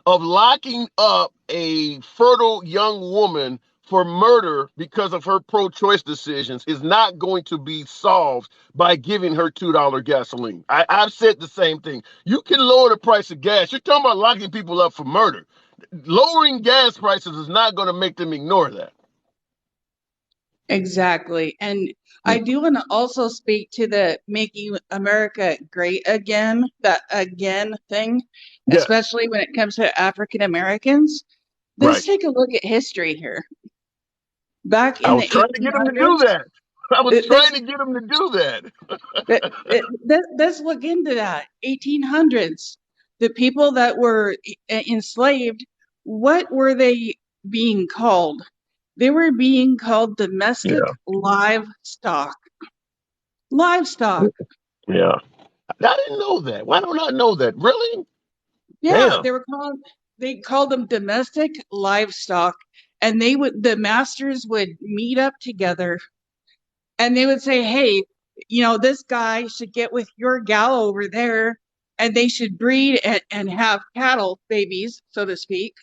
of locking up a fertile young woman for murder because of her pro-choice decisions is not going to be solved by giving her $2 gasoline. I've said the same thing. You can lower the price of gas. You're talking about locking people up for murder. Lowering gas prices is not going to make them ignore that. Exactly. And I do want to also speak to the making America great again, that again thing, Yes. especially when it comes to African Americans. Let's take a look at history here. Back in I was the trying to get them to do 1800s, that. I was trying to get them to do that. let's look into that. 1800s, the people that were enslaved, what were they being called? They were being called domestic livestock. Livestock. Yeah. I didn't know that. Why don't I know that? Really? Yeah, Damn. they called them domestic livestock, and the masters would meet up together and they would say, hey, this guy should get with your gal over there and they should breed and have cattle babies, so to speak,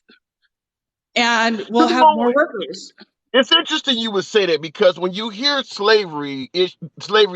and we'll have more workers. It's interesting you would say that because when you hear slavery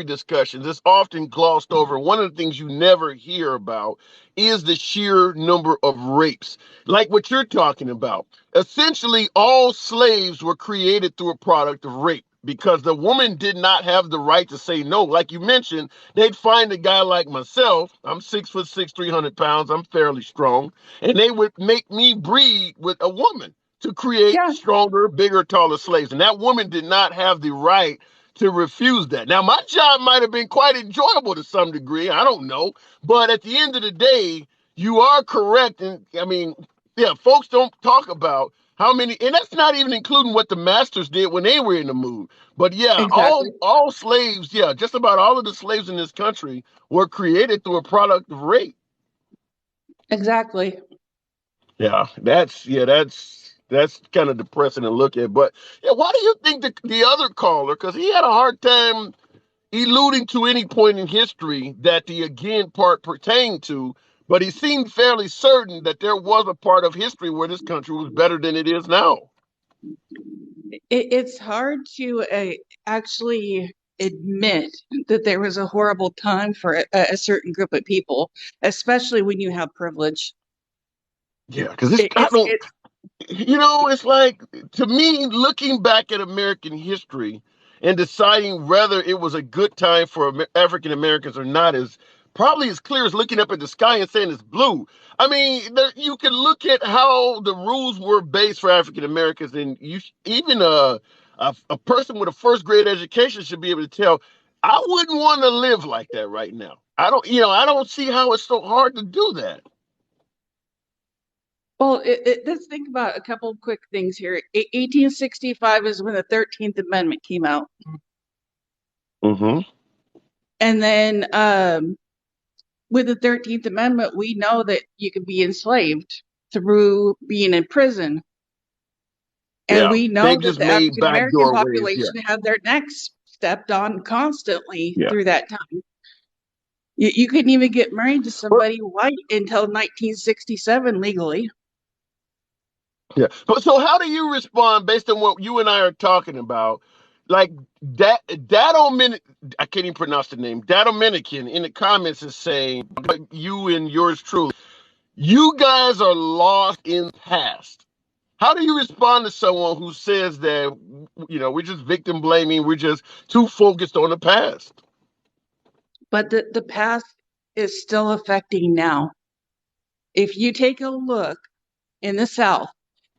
discussions, it's often glossed over. One of the things you never hear about is the sheer number of rapes, like what you're talking about. Essentially, all slaves were created through a product of rape because the woman did not have the right to say no. Like you mentioned, they'd find a guy like myself. I'm 6'6", 300 pounds. I'm fairly strong. And they would make me breed with a woman to create stronger, bigger, taller slaves. And that woman did not have the right to refuse that. Now, my job might have been quite enjoyable to some degree. I don't know. But at the end of the day, you are correct. And I mean, yeah, folks don't talk about how many, and that's not even including what the masters did when they were in the mood. But yeah, Exactly. all slaves, yeah, just about all of the slaves in this country were created through a product of rape. Exactly. Yeah, that's kind of depressing to look at. But yeah, why do you think the other caller, because he had a hard time alluding to any point in history that the again part pertained to, but he seemed fairly certain that there was a part of history where this country was better than it is now. It's hard to actually admit that there was a horrible time for a certain group of people, especially when you have privilege. Yeah, because I It's don't, it's like, to me, looking back at American history and deciding whether it was a good time for African Americans or not is probably as clear as looking up at the sky and saying it's blue. I mean, you can look at how the rules were based for African Americans, and even a person with a first grade education should be able to tell. I wouldn't want to live like that right now. I don't see how it's so hard to do that. Well, let's think about a couple of quick things here. 1865 is when the 13th Amendment came out. Mm-hmm. And then with the 13th Amendment, we know that you can be enslaved through being in prison. And Yeah, we know they've that just the made African American backdoor ways. Yeah. population had their necks stepped on constantly Yeah. through that time. You couldn't even get married to But, somebody white until 1967 legally. yeah. But so how do you respond based on what you and I are talking about? Like that I can't even pronounce the name. Dominican in the comments is saying, you and yours truly, you guys are lost in the past. How do you respond to someone who says that, we're just victim blaming, we're just too focused on the past? But the past is still affecting now. If you take a look in the South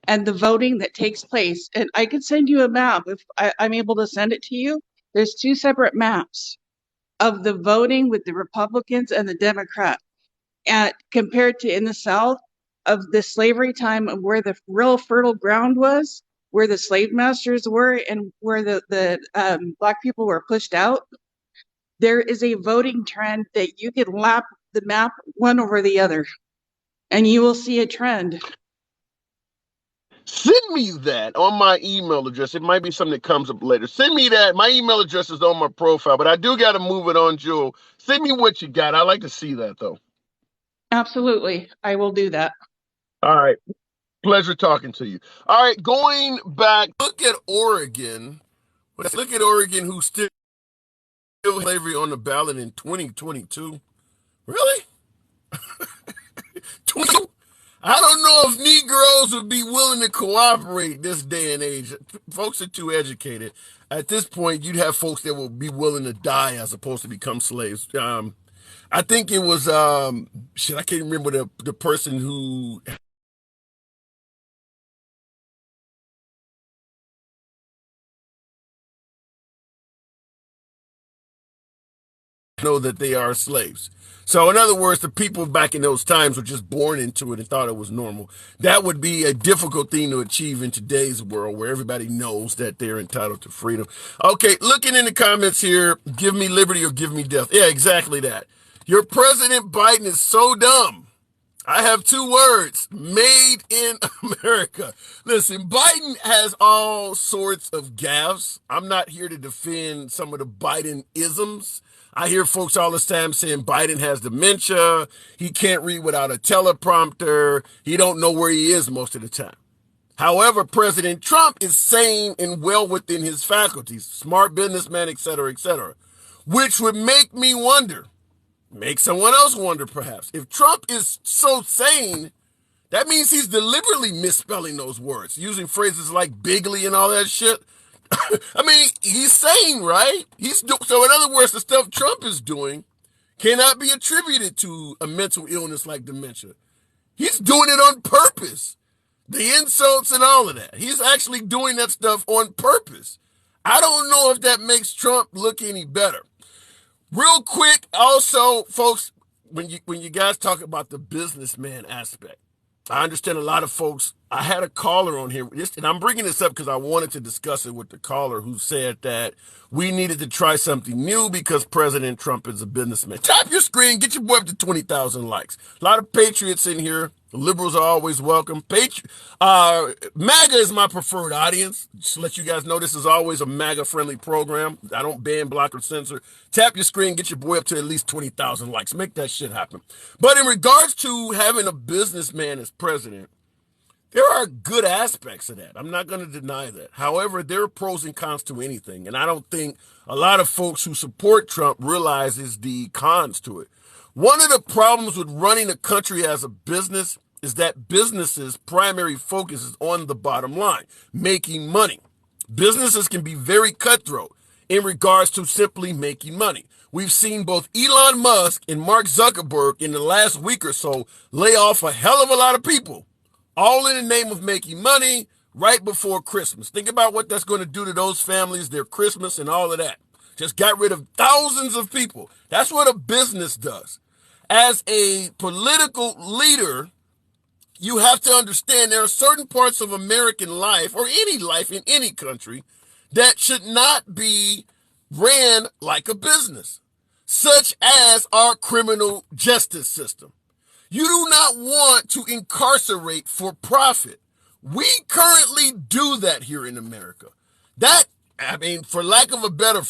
and the voting that takes place, and I can send you a map if I'm able to send it to you. There's two separate maps of the voting with the Republicans and the Democrats. And compared to in the South of the slavery time of where the real fertile ground was, where the slave masters were, and where the Black people were pushed out, there is a voting trend that you can lap the map one over the other, and you will see a trend. Send me that on my email address. It might be something that comes up later. Send me that. My email address is on my profile, but I do got to move it on, Jewel. Send me what you got. I like to see that, though. Absolutely. I will do that. All right. Pleasure talking to you. All right. Going back, look at Oregon. Let's look at Oregon, who's still slavery on the ballot in 2022. Really? 22? I don't know if Negroes would be willing to cooperate this day and age. Folks are too educated. At this point, you'd have folks that will be willing to die as opposed to become slaves. I think it was, I can't remember the person who know that they are slaves. So in other words, the people back in those times were just born into it and thought it was normal. That would be a difficult thing to achieve in today's world where everybody knows that they're entitled to freedom. Okay, looking in the comments here, give me liberty or give me death. Yeah, exactly that. Your President Biden is so dumb. I have two words: made in America. Listen, Biden has all sorts of gaffes. I'm not here to defend some of the Biden isms. I hear folks all the time saying Biden has dementia. He can't read without a teleprompter. He don't know where he is most of the time. However, President Trump is sane and well within his faculties, smart businessman, etc., which would make me wonder, make someone else wonder perhaps, if Trump is so sane, that means he's deliberately misspelling those words, using phrases like bigly and all that shit. I mean, he's sane, right? So in other words, the stuff Trump is doing cannot be attributed to a mental illness like dementia. He's doing it on purpose. The insults and all of that. He's actually doing that stuff on purpose. I don't know if that makes Trump look any better. Real quick, also, folks, when you guys talk about the businessman aspect, I understand a lot of folks. I had a caller on here, and I'm bringing this up because I wanted to discuss it with the caller who said that we needed to try something new because President Trump is a businessman. Tap your screen, get your boy up to 20,000 likes. A lot of patriots in here. Liberals are always welcome. MAGA is my preferred audience. Just to let you guys know, this is always a MAGA-friendly program. I don't ban, block, or censor. Tap your screen, get your boy up to at least 20,000 likes. Make that shit happen. But in regards to having a businessman as president, there are good aspects of that. I'm not going to deny that. However, there are pros and cons to anything. And I don't think a lot of folks who support Trump realizes the cons to it. One of the problems with running a country as a business is that businesses' primary focus is on the bottom line, making money. Businesses can be very cutthroat in regards to simply making money. We've seen both Elon Musk and Mark Zuckerberg in the last week or so lay off a hell of a lot of people, all in the name of making money right before Christmas. Think about what that's going to do to those families, their Christmas and all of that. Just got rid of thousands of people. That's what a business does. As a political leader, you have to understand there are certain parts of American life, or any life in any country, that should not be ran like a business, such as our criminal justice system. You do not want to incarcerate for profit. We currently do that here in America. For lack of a better